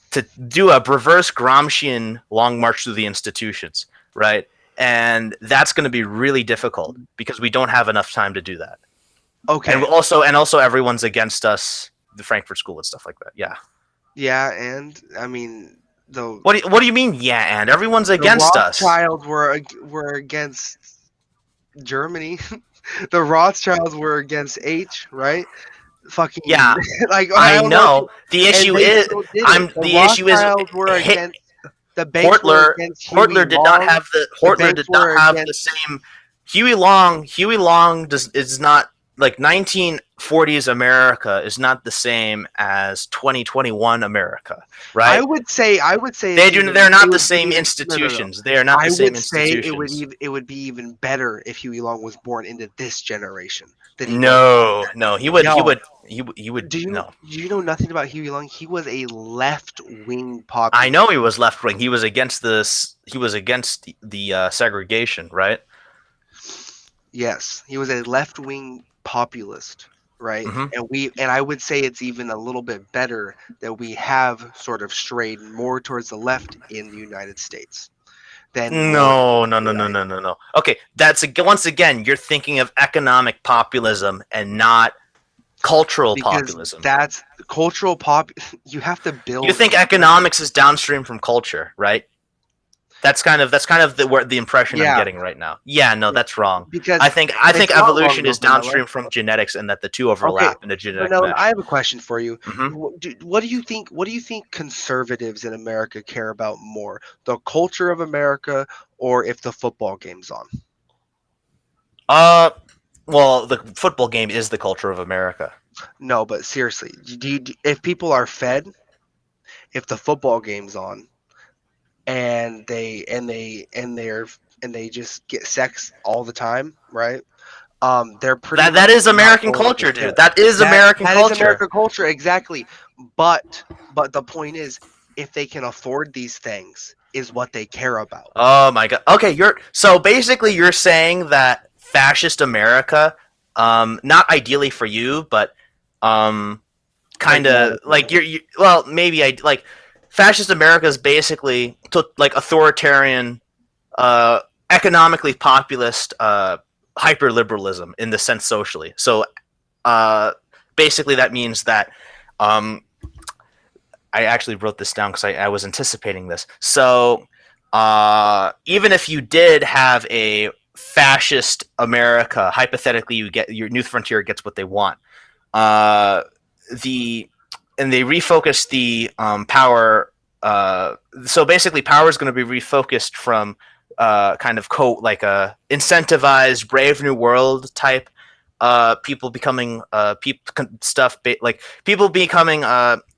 to do a reverse Gramscian long march through the institutions, right? And that's going to be really difficult because we don't have enough time to do that. Okay. And also everyone's against us, the Frankfurt School and stuff like that. Yeah. Yeah, and I mean, what do you mean? Yeah, and everyone's against us. Rothschilds were against Germany. The Rothschilds were against H, right? Fucking yeah. I know. The issue is against the banks were against Hortler did not have the same. Huey Long is not 1940s America is not the same as 2021 America, right? I would say they're not the same institutions. They are not the same institutions. I would say it would be even better if Huey Long was born into this generation. No, he would. Do you know nothing about Huey Long? He was a left-wing populist. I know he was left-wing. He was against this. He was against the segregation, right? Yes, he was a left-wing populist, right? Mm-hmm. And I would say it's even a little bit better that we have sort of strayed more towards the left in the United States. No. Okay, that's once again you're thinking of economic populism and not cultural populism. That's cultural you have to build. You think economics is downstream from culture, right? That's kind of the impression I'm Yeah. getting right now. Yeah, no, that's wrong. Because I think it's not evolution wrong, is though, Vanilla. downstream from genetics, and that the two overlap in a genetic Vanilla, mesh. I have a question for you. Mhm. What do you think? What do you think conservatives in America care about more, the culture of America, or if the football game's on? Well, the football game is the culture of America. No, but seriously, if people are fed, if the football game's on, and they just get sex all the time, right? They're pretty That much is not American going to culture, care. dude. That is American That is culture. American culture, exactly. But the point is, if they can afford these things, is what they care about. Oh my god. Okay, so basically you're saying that fascist America, not ideally for you, but kind of like well, maybe I like fascist America is basically like authoritarian, economically populist, hyper liberalism in the sense socially. So basically that means that um, I actually wrote this down because I was anticipating this. So even if you did have a fascist America, hypothetically, you get your New Frontier gets what they want. Uh, the and they refocus the power. So basically, power is going to be refocused from kind of like a incentivized Brave New World type. People becoming like people becoming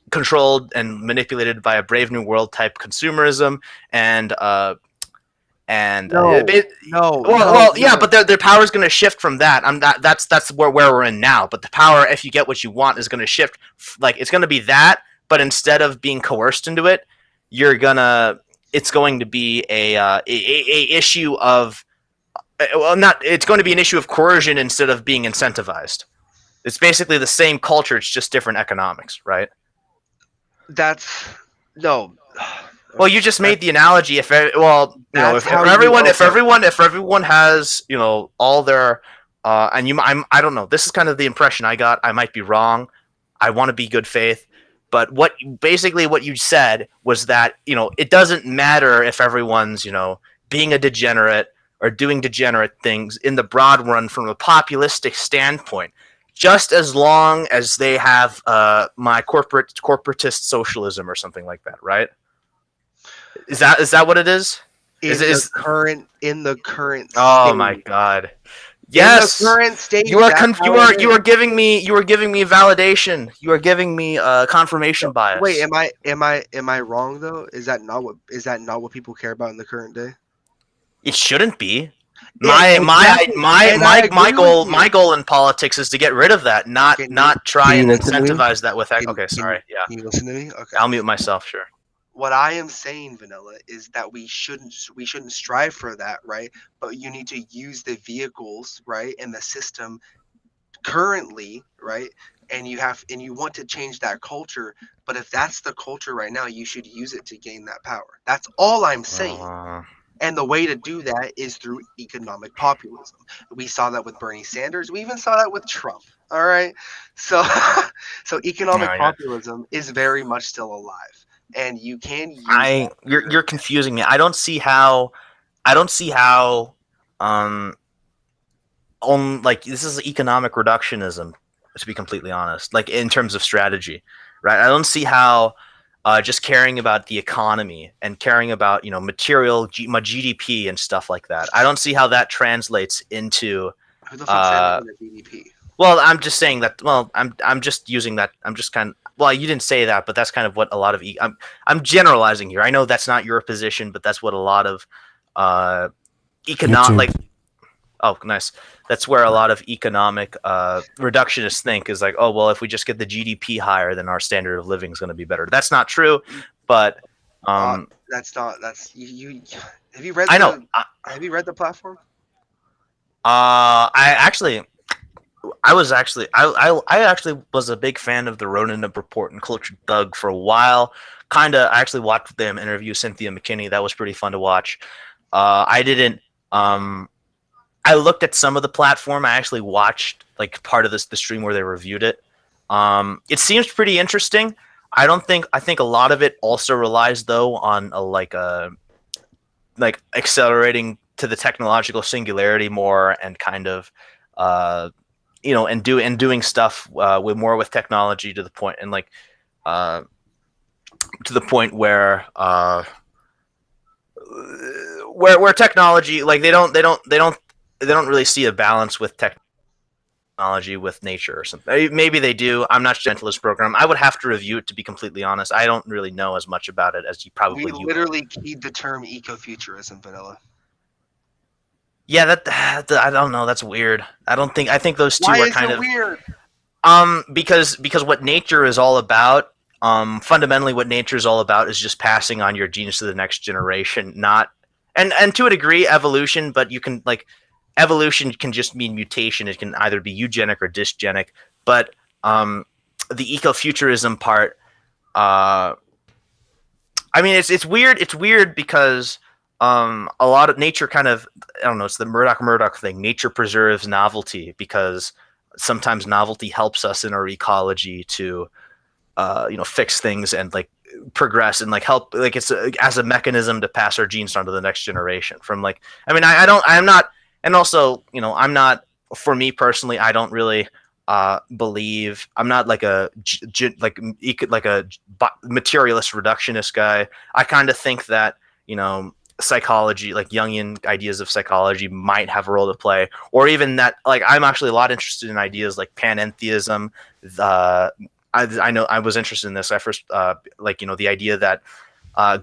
controlled and manipulated by a Brave New World type consumerism and yeah, but their power is going to shift from that. That's where we're in now. But the power, if you get what you want, is going to shift. Like it's going to be that, but instead of being coerced into it, it's going to be a issue of it's going to be an issue of coercion instead of being incentivized. It's basically the same culture. It's just different economics, right? That's no. Well, you just made the analogy. If everyone has all their and I don't know. This is kind of the impression I got. I might be wrong. I want to be good faith, but what you said was that it doesn't matter if everyone's being a degenerate or doing degenerate things in the broad run from a populistic standpoint, just as long as they have my corporatist socialism or something like that, right? Is that what it is? In the current Oh state. my god. Yes. In the current state, you are giving me validation. You are giving me confirmation bias. Wait, am I wrong though? Is that not what people care about in the current day? It shouldn't be. Yeah, exactly. My goal in politics is to get rid of that, not try and incentivize that with okay, sorry. Yeah. Can you listen to me? Okay. I'll mute myself, sure. What I am saying, Vanilla, is that we shouldn't strive for that, right? But you need to use the vehicles, right, and the system currently, right? And you want to change that culture, but if that's the culture right now, you should use it to gain that power. That's all I'm saying. And the way to do that is through economic populism. We saw that with Bernie Sanders. We even saw that with Trump. All right. So economic populism is very much still alive. And you can use you're confusing me. I don't see how like this is economic reductionism, to be completely honest, like in terms of strategy, right? I don't see how just caring about the economy and caring about material my GDP and stuff like that, I don't see how that translates into who the fuck's the GDP? Well, I'm just saying that. Well, I'm just using that. I'm just kind of. Well, you didn't say that, but that's kind of what a lot of. I'm generalizing here. I know that's not your position, but that's what a lot of economic. Like, oh, nice. That's where a lot of economic reductionists think is like, oh, well, if we just get the GDP higher, then our standard of living is going to be better. That's not true, but that's not. That's you. Have you read? Have you read the platform? I actually was a big fan of the Ronin Report and Cultured Thug for a while. I actually watched them interview Cynthia McKinney. That was pretty fun to watch. I didn't. I looked at some of the platform. I actually watched like part of the stream where they reviewed it. It seems pretty interesting. I think a lot of it also relies though on like accelerating to the technological singularity more, and kind of and doing stuff with more with technology, to the point, and like to the point where technology, like, they don't really see a balance with technology with nature or something. Maybe they do. I'm not sure into this program. I would have to review it, to be completely honest. I don't really know as much about it as you We will. literally keyed the term ecofuturism, Vanilla. Yeah, that I don't know. That's weird. I think those two Why are is kind it of weird? because what nature is all about, fundamentally what nature is all about is just passing on your genes to the next generation, not and to a degree evolution, but you can, like, evolution can just mean mutation. It can either be eugenic or dysgenic, but the ecofuturism part, I mean, it's weird. It's weird because a lot of nature kind of, I don't know, it's the Murdoch thing. Nature preserves novelty because sometimes novelty helps us in our ecology to fix things and, like, progress and, like, help, like, it's as a mechanism to pass our genes on to the next generation. From, like, I mean, I'm not, and also, I'm not, for me personally, I don't really believe, I'm not like a materialist reductionist guy. I kind of think that, psychology, like Jungian ideas of psychology, might have a role to play, or even that, like, I'm actually a lot interested in ideas like panentheism. I know I was interested in this. I first, the idea that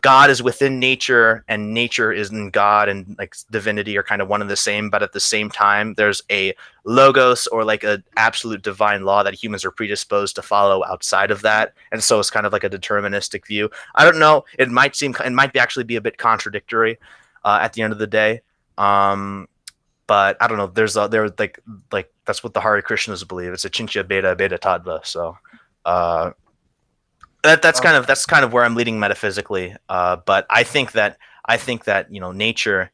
God is within nature and nature is in God, and, like, divinity are kind of one and the same, but at the same time, there's a logos, or like a absolute divine law that humans are predisposed to follow outside of that. And so it's kind of like a deterministic view. I don't know. It might actually be a bit contradictory at the end of the day. But I don't know. They're like that's what the Hare Krishnas believe. It's a Chincha Beta Beta Tattva. So that's kind of where I'm leading metaphysically. But I think that nature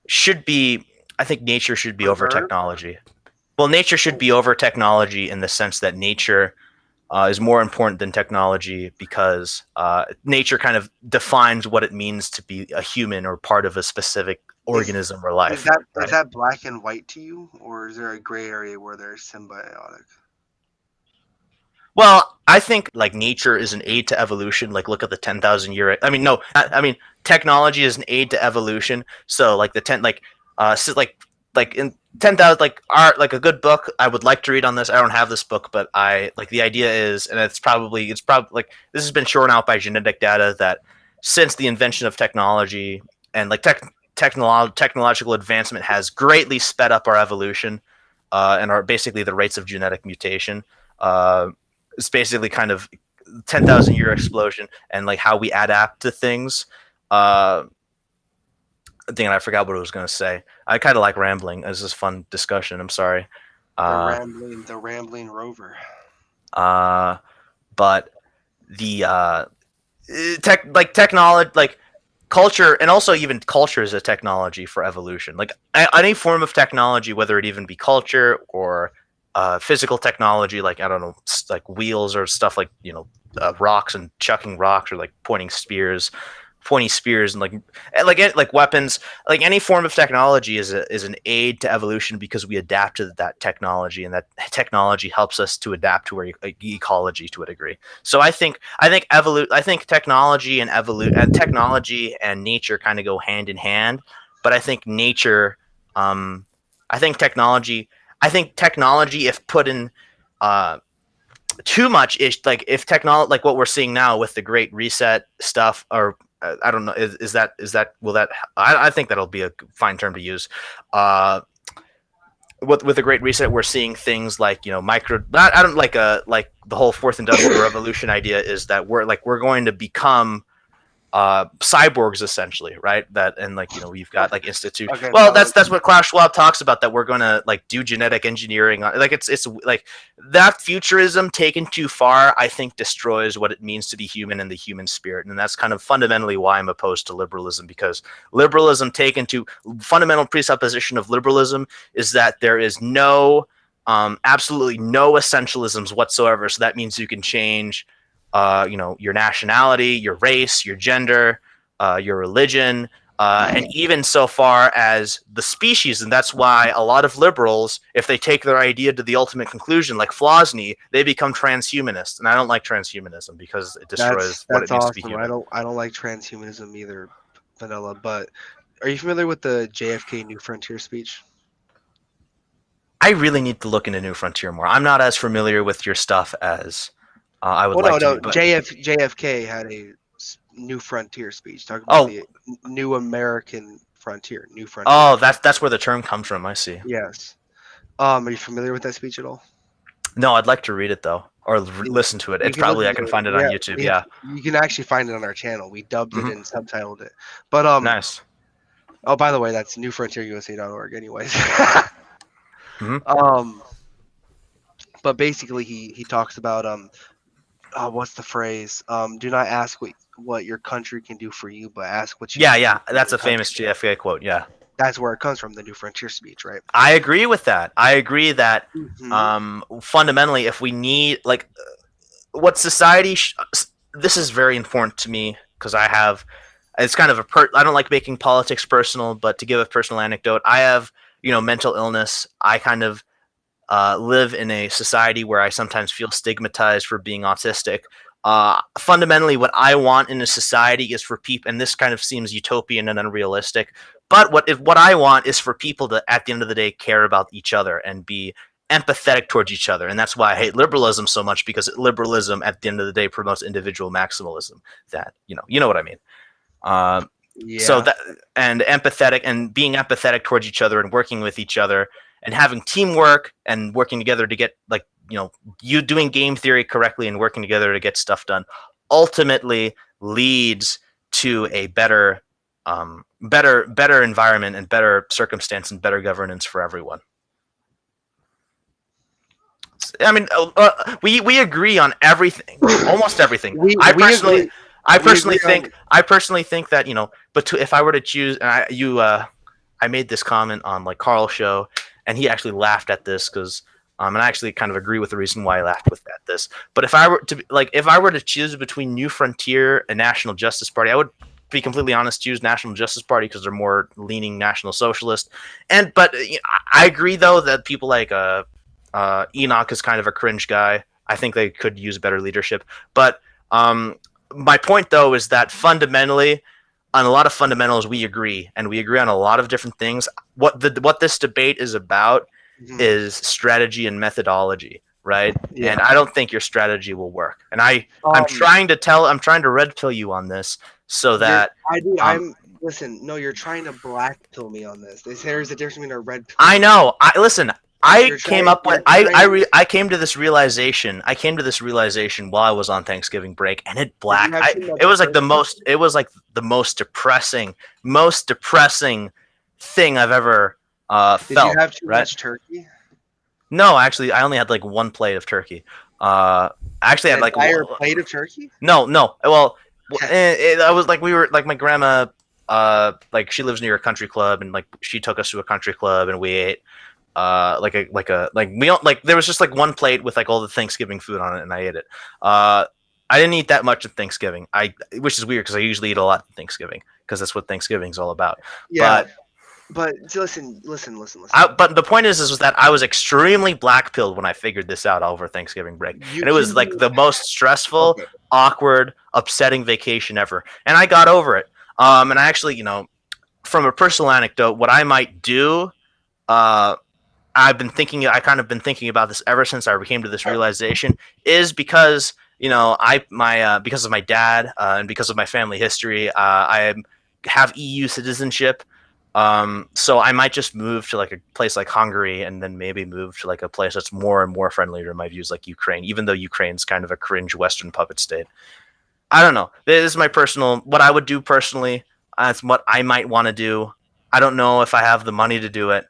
should be. I think nature should be over technology. Well, nature should be over technology in the sense that nature is more important than technology, because nature kind of defines what it means to be a human or part of a specific organism or life. Is that black and white to you, or is there a gray area where they're symbiotic? Well, I think, like, nature is an aid to evolution. Like, look at the 10,000 year. I mean, no, I mean, technology is an aid to evolution. So, like, in 10,000, like, art, like, a good book I would like to read on this. I don't have this book, but I, like, the idea is, and it's probably like, this has been shown out by genetic data, that since the invention of technology and, like, technological advancement has greatly sped up our evolution, and our basically the rates of genetic mutation. It's basically kind of 10,000 year explosion, and, like, how we adapt to things. I forgot what I was going to say. I kind of like rambling. This is a fun discussion. I'm sorry. The rambling rover. But the technology, like, culture, and also even culture is a technology for evolution. Like, any form of technology, whether it even be culture or physical technology, like, I don't know, like wheels or stuff, like, rocks and chucking rocks, or like pointy spears, and like weapons. Like, any form of technology is an aid to evolution, because we adapt to that technology, and that technology helps us to adapt to our ecology to a degree. So I think technology and technology and nature kind of go hand in hand. But I think nature, I think technology, if put in too much, like, if technology, like what we're seeing now with the Great Reset stuff, or I don't know, I think that'll be a fine term to use. With the Great Reset, we're seeing things like, micro. I don't like the whole Fourth Industrial Revolution idea is that we're going to become cyborgs, essentially, right? That, and, like, we've got, like, institute. Okay, Well, that's what Klaus Schwab talks about, that we're going to, like, do genetic engineering. Like, it's like that futurism taken too far, I think, destroys what it means to be human and the human spirit. And that's kind of fundamentally why I'm opposed to liberalism, because liberalism taken to fundamental presupposition of liberalism is that there is absolutely no essentialisms whatsoever. So that means you can change your nationality, your race, your gender, your religion, and even so far as the species. And that's why a lot of liberals, if they take their idea to the ultimate conclusion, like Flosny, they become transhumanists. And I don't like transhumanism because it destroys what it That's means to be awesome. human. I don't like transhumanism either, Vanilla. But are you familiar with the JFK New Frontier speech? I really need to look into New Frontier more. I'm not as familiar with your stuff as I would Well, like to no, be. But JFK had a New Frontier speech talking about oh, the new American frontier, New oh, Frontier. that's where the term comes from. I see. Yes. Are you familiar with that speech at all? No, I'd like to read it though, or Yeah, listen to it. you It's can probably listen I to can it. find it on Yeah, YouTube. Yeah, you can actually find it on our channel. We dubbed it hmm and subtitled it. But nice. oh, by the way, that's newfrontierusa.org. Anyways, hmm um, but basically he talks about what's the phrase? Do not ask what your country can do for you, but ask what you Yeah, can do yeah, for that's your a famous country. JFK quote. Yeah, That's where it comes from, the New Frontier speech, right? I agree with that. I agree that Hmm. fundamentally, if we need like what society, this is very important to me because I have. It's kind of I don't like making politics personal, but to give a personal anecdote, I have mental illness. I kind of live in a society where I sometimes feel stigmatized for being autistic. Fundamentally, what I want in a society is for people, and this kind of seems utopian and unrealistic, but what I want is for people to, at the end of the day, care about each other and be empathetic towards each other. And that's why I hate liberalism so much, because liberalism, at the end of the day, promotes individual maximalism. That you know what I mean. Um, so Yeah. that and empathetic and being empathetic towards each other and working with each other and having teamwork and working together to get you doing game theory correctly and working together to get stuff done ultimately leads to a better environment and better circumstance and better governance for everyone. I mean, we agree on everything, almost everything. We I we personally, agree. We agree on. I personally think that but if I were to choose, and I made this comment on like Carl's show, and he actually laughed at this because, and I actually kind of agree with the reason why I laughed at this. But if I were to choose between New Frontier and National Justice Party, I would be completely honest, choose National Justice Party because they're more leaning National Socialist. But I agree though that people like Enoch is kind of a cringe guy. I think they could use better leadership. But my point, though, is that fundamentally, on a lot of fundamentals, we agree, and we agree on a lot of different things. What this debate is about Mhm. is strategy and methodology, right? Yeah. And I don't think your strategy will work. And I'm Um, trying to red pill you on this so that um, Listen. No, you're trying to black pill me on this. There's a difference between a red pill. I know. Listen. You're trying. I came to this realization. I came to this realization while I was on Thanksgiving break, and Did you have too much it was like turkey? the most depressing thing I've ever Did you felt. have too Right? much turkey? No, actually, I only had like one plate of turkey. I actually An had like entire plate of turkey? no. Well, I was like we were like my grandma. Like she lives near a country club, and like she took us to a country club, and we ate we don't like there was just like one plate with like all the Thanksgiving food on it, and I ate it. I didn't eat that much at Thanksgiving. Which is weird because I usually eat a lot at Thanksgiving because that's what Thanksgiving's all about. Yeah. But But listen. but the point is that I was extremely black pilled when I figured this out over Thanksgiving break, You and it was can like be the most stressful, okay. awkward, upsetting vacation ever, and I got over it. And I actually, from a personal anecdote, what I might do. Uh, I kind of been thinking about this ever since I came to this realization, is because because of my dad and because of my family history, I have EU citizenship. So I might just move to like a place like Hungary, and then maybe move to like a place that's more and more friendly to my views, like Ukraine, even though Ukraine's kind of a cringe Western puppet state. I don't know. This is my what I would do personally. That's what I might want to do. I don't know if I have the money to do it,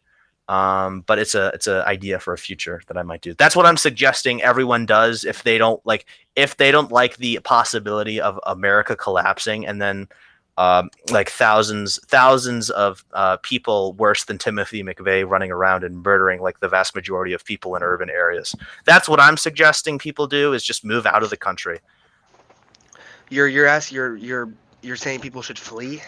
but it's a idea for a future that I might do. That's what I'm suggesting everyone does if they don't like the possibility of America collapsing, and then like thousands of people worse than Timothy McVeigh running around and murdering like the vast majority of people in urban areas. That's what I'm suggesting people do, is just move out of the country. You're saying people should flee?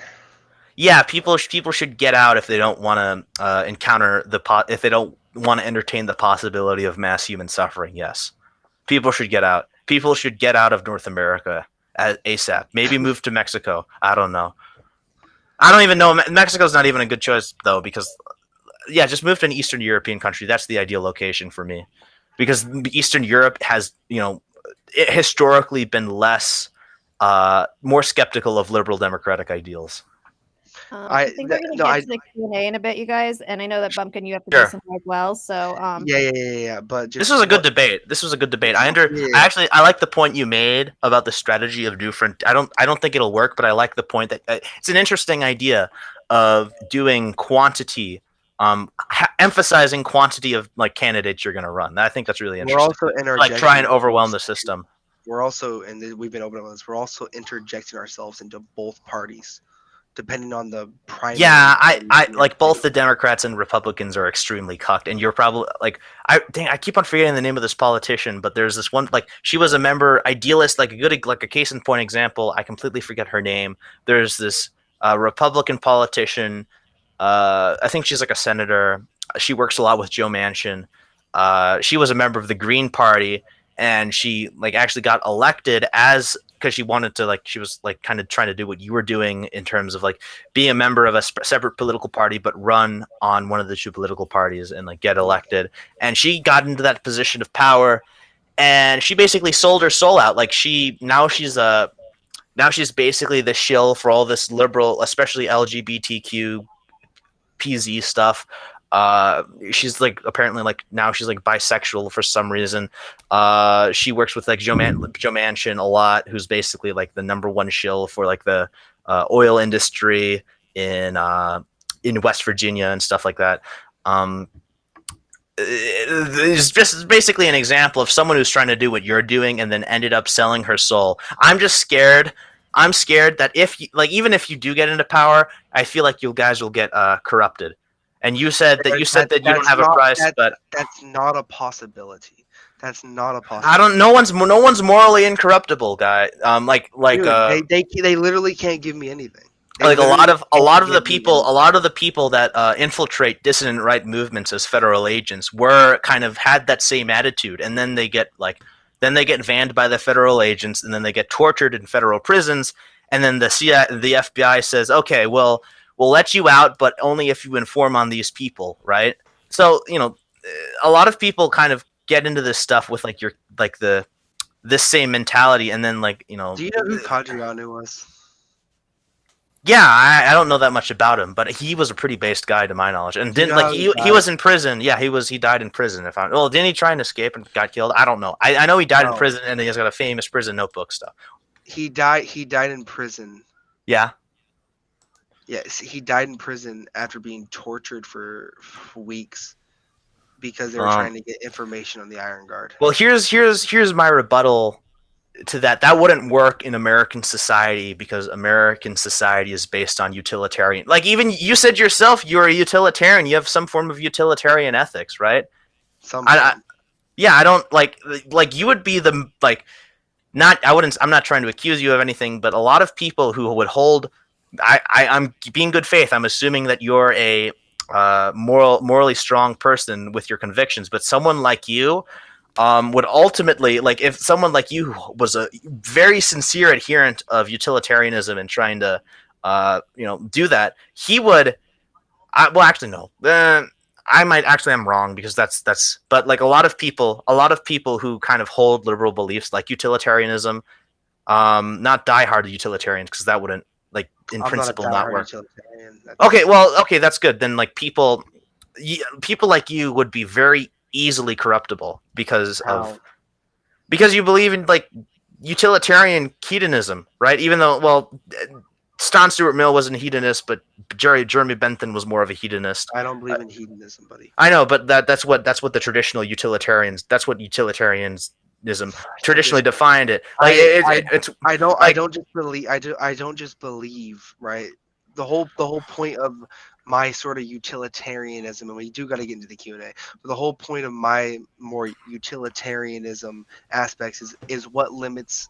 yeah, people should get out if they don't want to encounter if they don't want to entertain the possibility of mass human suffering. Yes, people should get out. People should get out of North America ASAP. Maybe move to Mexico. I don't know. I don't even know. Mexico's not even a good choice though, because yeah, just move to an Eastern European country. That's the ideal location for me, because Eastern Europe has historically been more skeptical of liberal democratic ideals. I I think we're no, gonna get to the Q&A in a bit, you guys, and I know that Bumpkin, you have to do Sure. something as well. So yeah. But just This was a good debate. This was a good debate. I like the point you made about the strategy of different. I don't think it'll work, but I like the point that it's an interesting idea of doing quantity, emphasizing quantity of like candidates you're going to run. I think that's really We're interesting. also Like try and interjecting overwhelm the ourselves. system. We're also, and we've been open about this. We're also interjecting ourselves into both parties, depending on the primary. Yeah, I like both the Democrats and Republicans are extremely cucked, and you're probably like, I keep on forgetting the name of this politician, but there's this one, like, she was a member idealist, like a case in point example. I completely forget her name. There's this Republican politician. I think she's like a senator. She works a lot with Joe Manchin. She was a member of the Green Party, and she like actually got elected as because she wanted to, like, she was like kind of trying to do what you were doing in terms of like be a member of a separate political party but run on one of the two political parties and like get elected. And she got into that position of power, and she basically sold her soul out. Like now she's basically the shill for all this liberal, especially LGBTQ PZ stuff. She's like apparently like now she's like bisexual for some reason. She works with like Joe Manchin a lot, who's basically like the number one shill for like the oil industry in West Virginia and stuff like that. It's just basically an example of someone who's trying to do what you're doing and then ended up selling her soul. I'm just scared. I'm scared that if you, like, even if you do get into power, I feel like you guys will get corrupted. And you said that you don't have a price, but that's not a possibility. That's not a possibility. I don't. No one's morally incorruptible, guy. Dude, they literally can't give me anything. Like a lot of the people that infiltrate dissident right movements as federal agents were kind of had that same attitude, and then they get banned by the federal agents, and then they get tortured in federal prisons, and then the FBI says, okay, well, we'll let you out, but only if you inform on these people, right? So a lot of people kind of get into this stuff with like this same mentality, and then Do you know who Kadrianu was? Yeah, I don't know that much about him, but he was a pretty based guy to my knowledge, and he was in prison. Yeah, he died in prison. Didn't he try and escape and got killed? I don't know. I know he died in prison, and he's got a famous prison notebook stuff. He died in prison. Yeah. Yes, he died in prison after being tortured for weeks because they were trying to get information on the Iron Guard. Well, here's my rebuttal to that. That wouldn't work in American society because American society is based on utilitarian. Like, even you said yourself, you're a utilitarian. You have some form of utilitarian ethics, right? I don't like you would be the like not. I'm not trying to accuse you of anything, but a lot of people who would hold. I'm being good faith. I'm assuming that you're a morally strong person with your convictions, but someone like you would ultimately, like, if someone like you was a very sincere adherent of utilitarianism and trying to do that, he would well, actually no, I'm wrong, because that's but like a lot of people who kind of hold liberal beliefs like utilitarianism, not diehard utilitarians, because that wouldn't, like, in principle not work. Okay, that's good. Then like people like you would be very easily corruptible because you believe in like utilitarian hedonism, right? Even though, well, Stan Stuart Mill wasn't a hedonist, but Jeremy Bentham was more of a hedonist. I don't believe in hedonism, buddy. I know, but that's what the traditional utilitarians. That's what utilitarianism traditionally defined it. Like I don't just believe, right? The whole point of my sort of utilitarianism, and we do got to get into the Q&A, but the whole point of my more utilitarianism aspects is what limits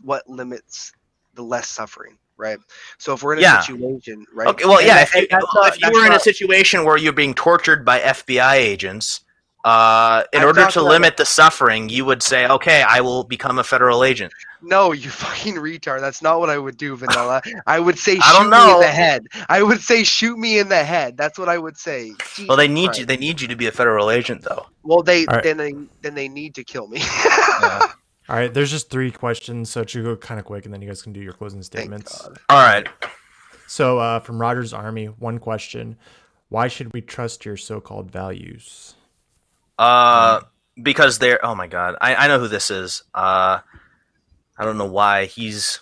the less suffering. right? So if we're in a Yeah. situation, right? Okay, well, and yeah. that- and that's not- If you that's were in a not- situation where you're being tortured by FBI agents, in I'm order to talking about- limit the suffering, you would say, "Okay, I will become a federal agent." No, you fucking retard. That's not what I would do, Vanilla. I would say I don't shoot me in know. the head. I would say shoot me in the head. That's what I would say. Well, they Jesus need Christ. you. They need you to be a federal agent, though. Well, All right. then they need to kill me. Yeah. All right, there's just 3 questions, so it should go kind of quick, and then you guys can do your closing statements. God. All right. So, from Rogers Army, 1 question: why should we trust your so-called values? Because they're. Oh my God, I know who this is. I don't know why he's.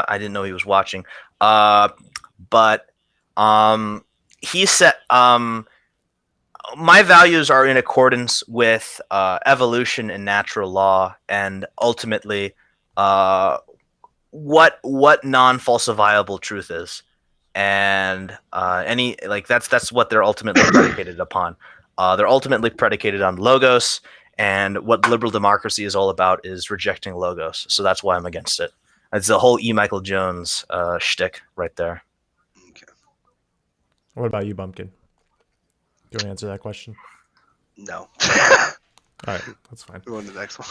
I didn't know he was watching. But he said my values are in accordance with evolution and natural law, and ultimately, what non-falsifiable truth is, and any like that's what they're ultimately predicated upon. They're ultimately predicated on logos, and what liberal democracy is all about is rejecting logos. So that's why I'm against it. It's the whole E. Michael Jones shtick right there. Okay. What about you, Bumpkin? Do you want to answer that question? No. All right, that's fine. Go on to the next one.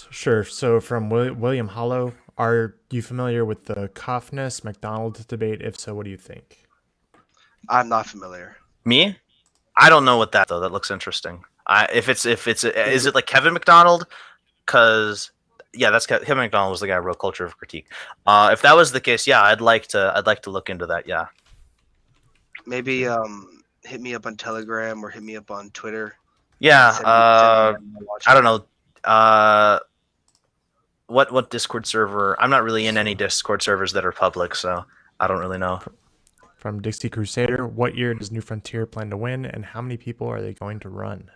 Sure. So from William Hollow, are you familiar with the Kaufness McDonald debate? If so, what do you think? I'm not familiar. Me? I don't know what that though. That looks interesting. If it's is it like Kevin McDonald? Because yeah, that's Kevin McDonald was the guy who wrote Culture of Critique. If that was the case, yeah, I'd like to look into that. Yeah. Maybe hit me up on Telegram or hit me up on Twitter. Yeah. Send me that and I'll watch I it. don't know. What Discord server? I'm not really in any Discord servers that are public, so I don't really know. From Dixie Crusader, what year does New Frontier plan to win, and how many people are they going to run?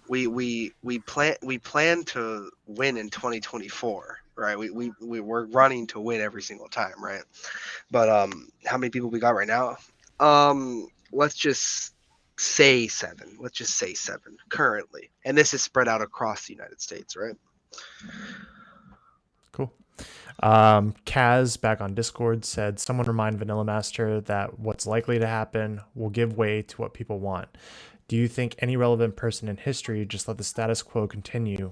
We plan to win in 2024, right? We're running to win every single time, right? But how many people we got right now? Let's just say 7. Let's just say 7 currently, and this is spread out across the United States, right? Cool. Kaz back on Discord said, someone remind Vanillamaster that what's likely to happen will give way to what people want. Do you think any relevant person in history just let the status quo continue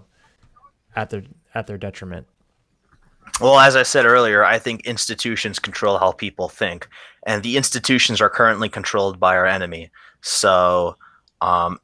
at their detriment? Well, as I said earlier, I think institutions control how people think, and the institutions are currently controlled by our enemy. So, you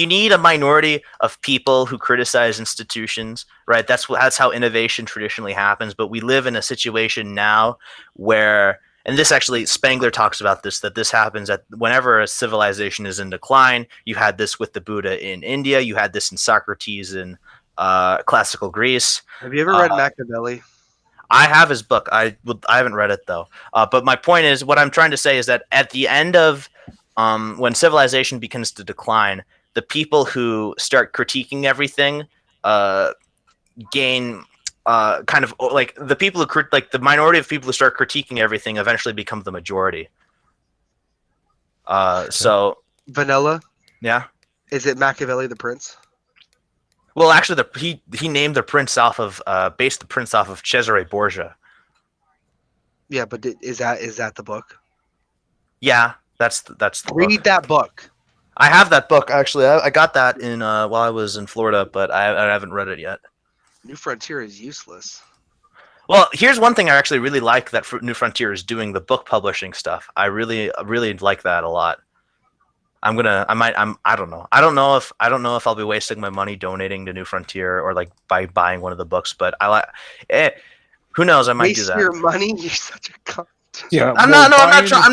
need a minority of people who criticize institutions, right? That's how innovation traditionally happens. But we live in a situation now where, and this actually Spangler talks about this, that this happens at whenever a civilization is in decline. You had this with the Buddha in India. You had this in Socrates in classical Greece. Have you ever read Machiavelli? I have his book. I haven't read it though. But my point is, what I'm trying to say is that at the end of when civilization begins to decline, the people who start critiquing everything gain kind of like the people who like the minority of people who start critiquing everything eventually become the majority. So Vanilla? yeah. Is it Machiavelli the Prince? Well, actually, he named the prince off of based the prince off of Cesare Borgia. Yeah, but is that the book? Yeah, that's the Read book. that book. I have that book actually. I got that in while I was in Florida, but I haven't read it yet. New Frontier is useless. Well, here's one thing I actually really like that New Frontier is doing, the book publishing stuff. I really like that a lot. I don't know. I don't know if I'll be wasting my money donating to New Frontier or like by buying one of the books, but I like who knows, I might do Waste that. your money. You're such a cunt. Yeah, I'm well, not buying the book,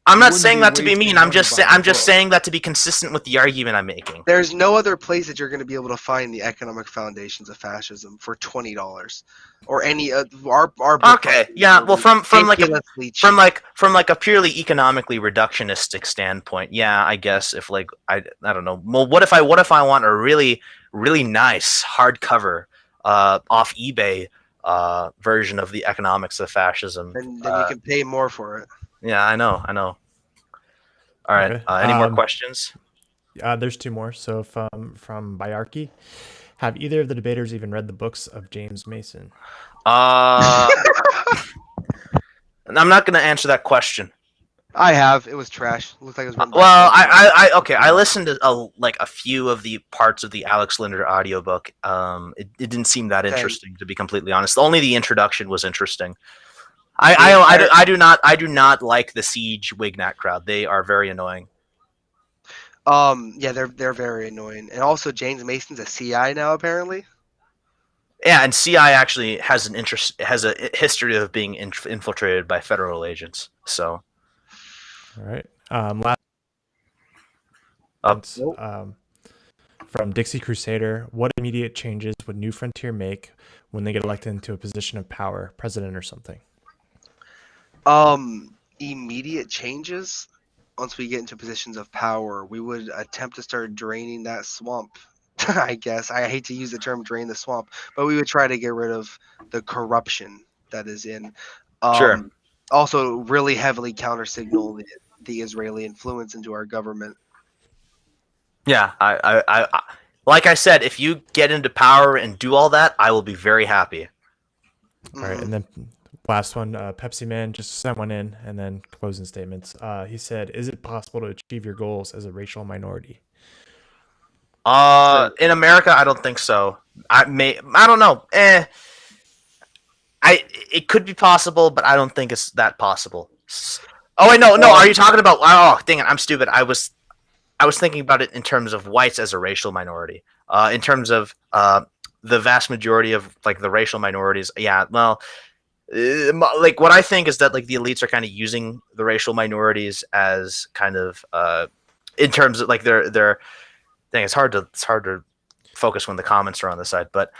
I'm not wouldn't saying be that to be wasting mean. I'm money just buying I'm the just book. saying that to be consistent with the argument I'm making. There's no other place that you're going to be able to find the economic foundations of fascism for $20 or any our book. Okay, yeah. Well, from like ridiculously cheap. from like a purely economically reductionistic standpoint, yeah, I guess if like I don't know. Well, what if I want a really nice hardcover off eBay version of the economics of fascism? then you can pay more for it. Yeah, I know. All right. Okay. Any more questions? There's 2 more. So from Bayarki, Have either of the debaters even read the books of James Mason? I'm not going to answer that question. I have. It was trash. It looked like it was written by. Well, I listened to a few of the parts of the Alex Linder audiobook. It didn't seem that interesting, to be completely honest. Only the introduction was interesting. I do not like the Siege Wignat crowd. They are very annoying. Yeah, they're very annoying. And also James Mason's a CI now, apparently. Yeah, and CI actually has a history of being infiltrated by federal agents. So, All right. Last from Dixie Crusader, what immediate changes would New Frontier make when they get elected into a position of power, president or something? Immediate changes. Once we get into positions of power, we would attempt to start draining that swamp. I guess I hate to use the term "drain the swamp," but we would try to get rid of the corruption that is in. Sure. Also, really heavily counter-signal the Israeli influence into our government. Yeah, I like I said, if you get into power and do all that, I will be very happy. All right, and then last one, Pepsi Man just sent one in, and then closing statements. He said, "Is it possible to achieve your goals as a racial minority?" In America, I don't think so. I don't know. It could be possible, but I don't think it's that possible. Oh wait, no. Are you talking about? Oh, dang it, I'm stupid. I was thinking about it in terms of whites as a racial minority. In terms of the vast majority of like the racial minorities, yeah. Well, like what I think is that like the elites are kind of using the racial minorities as kind of in terms of like their thing. It's hard to focus when the comments are on the side, but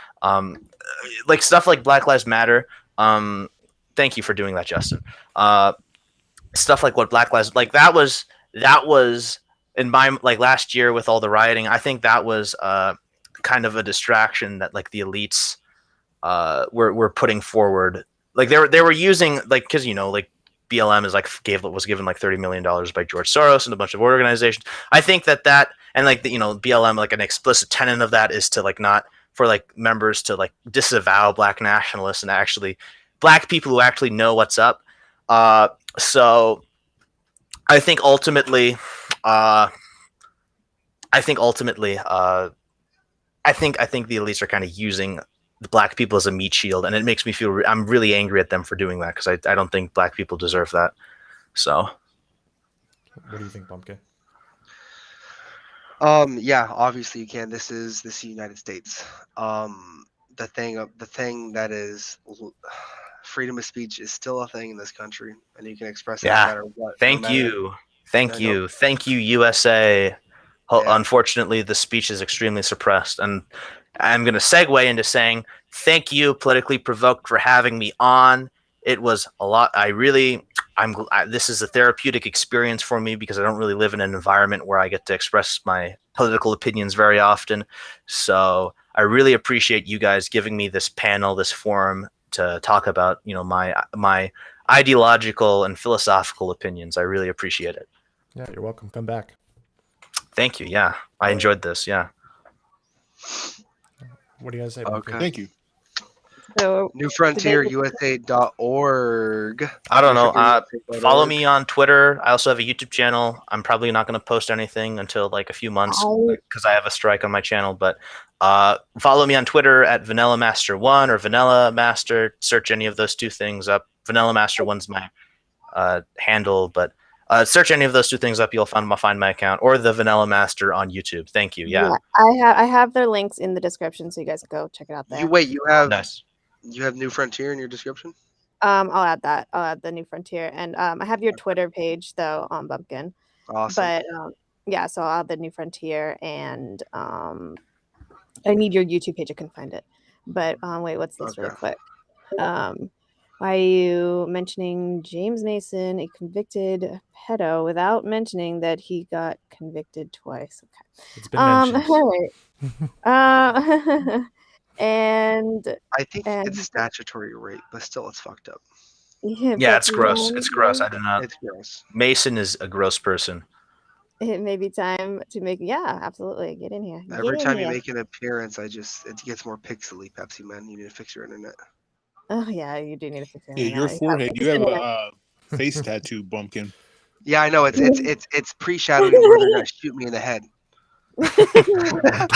like stuff like Black Lives Matter. Thank you for doing that, Justin. Stuff like what Black Lives that was in my like last year with all the rioting. I think that was kind of a distraction that like the elites were putting forward. Like they were using like because like BLM is like was given like $30 million by George Soros and a bunch of organizations. I think that and like BLM, like an explicit tenet of that is to like not for like members to like disavow black nationalists and actually black people who actually know what's up. So I think ultimately I think the elites are kind of using the black people as a meat shield, and it makes me feel I'm really angry at them for doing that because I don't think black people deserve that. So, what do you think, Bumpkin? Yeah, obviously you can. This is the United States. The thing that is freedom of speech is still a thing in this country, and you can express it no matter what. Thank you, USA. Unfortunately, the speech is extremely suppressed, and I'm going to segue into saying thank you, Politically Provoked, for having me on. It was a lot. This is a therapeutic experience for me because I don't really live in an environment where I get to express my political opinions very often. So I really appreciate you guys giving me this panel, this forum to talk about, my ideological and philosophical opinions. I really appreciate it. Yeah, you're welcome. Come back. Thank you. Yeah, I enjoyed this. Yeah. What do you guys say? Okay. Thank you. So newfrontierusa.org. I don't know. Follow me on Twitter. I also have a YouTube channel. I'm probably not going to post anything until like a few months because I have a strike on my channel. But follow me on Twitter at Vanillamaster1 or Vanillamaster. Search any of those two things up. Vanillamaster1's my handle, but search any of those two things up. You'll find my account or the Vanillamaster on YouTube. Thank you. Yeah. I have their links in the description, so you guys go check it out there. You have nice. You have New Frontier in your description? I'll add that. I'll add the New Frontier, and I have your Twitter page though on Bumpkin. Awesome. But yeah, so I'll add the New Frontier, and I need your YouTube page. I couldn't find it. But wait, what's this really quick? Why are you mentioning James Mason, a convicted pedo, without mentioning that he got convicted twice? Okay. It's been mentioned. All right. And I think it's statutory rape, but still it's fucked up. Yeah, it's gross. It's gross. I do not. It's gross. Mason is a gross person. it may be time to make. Yeah, absolutely. Get in here. Every Get in time you here. make an appearance, it gets more pixely. Pepsi Man, you need to fix your internet. Oh yeah, you do need to fix your Yeah, your internet. forehead. You have a face tattoo, Bumpkin. Yeah, I know it's pre-shadowing where they're gonna shoot me in the head.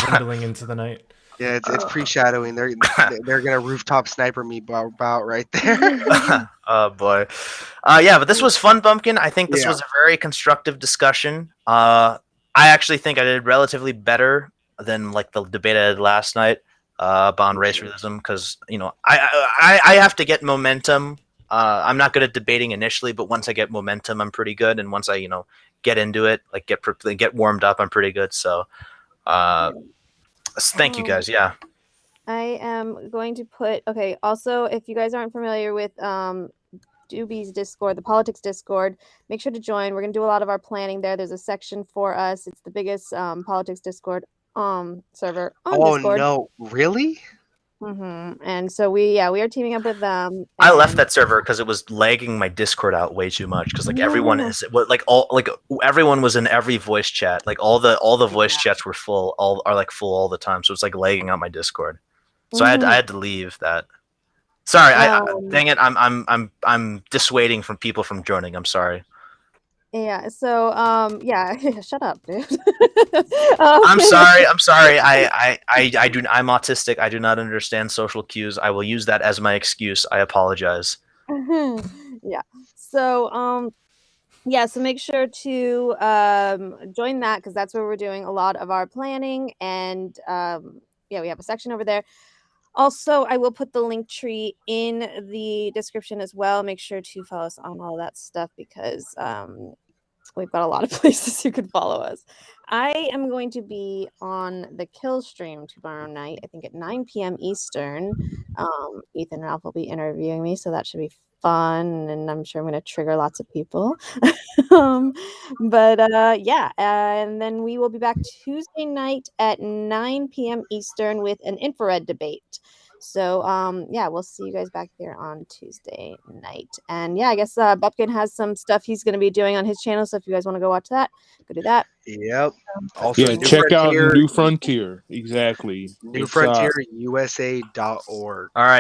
Dwindling into the night. Yeah, it's pre-shadowing. They're gonna rooftop sniper me about right there. Oh boy. Yeah, but this was fun, Bumpkin. I think this Yeah. was a very constructive discussion. I actually think I did relatively better than like the debate I did last night on race realism because I have to get momentum. I'm not good at debating initially, but once I get momentum, I'm pretty good. And once I get into it, like get warmed up, I'm pretty good. So thank you guys. Yeah. I am going to put also if you guys aren't familiar with Doobie's Discord, the politics Discord, make sure to join. We're gonna do a lot of our planning there. There's a section for us. It's the biggest politics Discord server on Discord. No, really? And so we are teaming up with them. I left that server because it was lagging my Discord out way too much. Because like everyone everyone was in every voice chat. Like all the voice chats were full, full all the time. So it's like lagging out my Discord. So I had to leave that. Sorry, dang it. I'm dissuading from people from joining. I'm sorry. Yeah. So shut up, dude. I'm sorry. I'm autistic. I do not understand social cues. I will use that as my excuse. I apologize. Yeah. So so make sure to join that because that's where we're doing a lot of our planning and we have a section over there. Also, I will put the link tree in the description as well. Make sure to follow us on all that stuff because we've got a lot of places you can follow us. I am going to be on the Kill stream tomorrow night, I think at 9 p.m. Eastern. Ethan and Ralph will be interviewing me, so that should be fun, and I'm sure I'm going to trigger lots of people. And then we will be back Tuesday night at 9 p.m. Eastern with an infrared debate. So we'll see you guys back here on Tuesday night. And I guess Bumpkin has some stuff he's going to be doing on his channel. So if you guys want to go watch that, go do that. Yep. Also, check out New Frontier. Exactly. NewFrontierUSA.org. All right.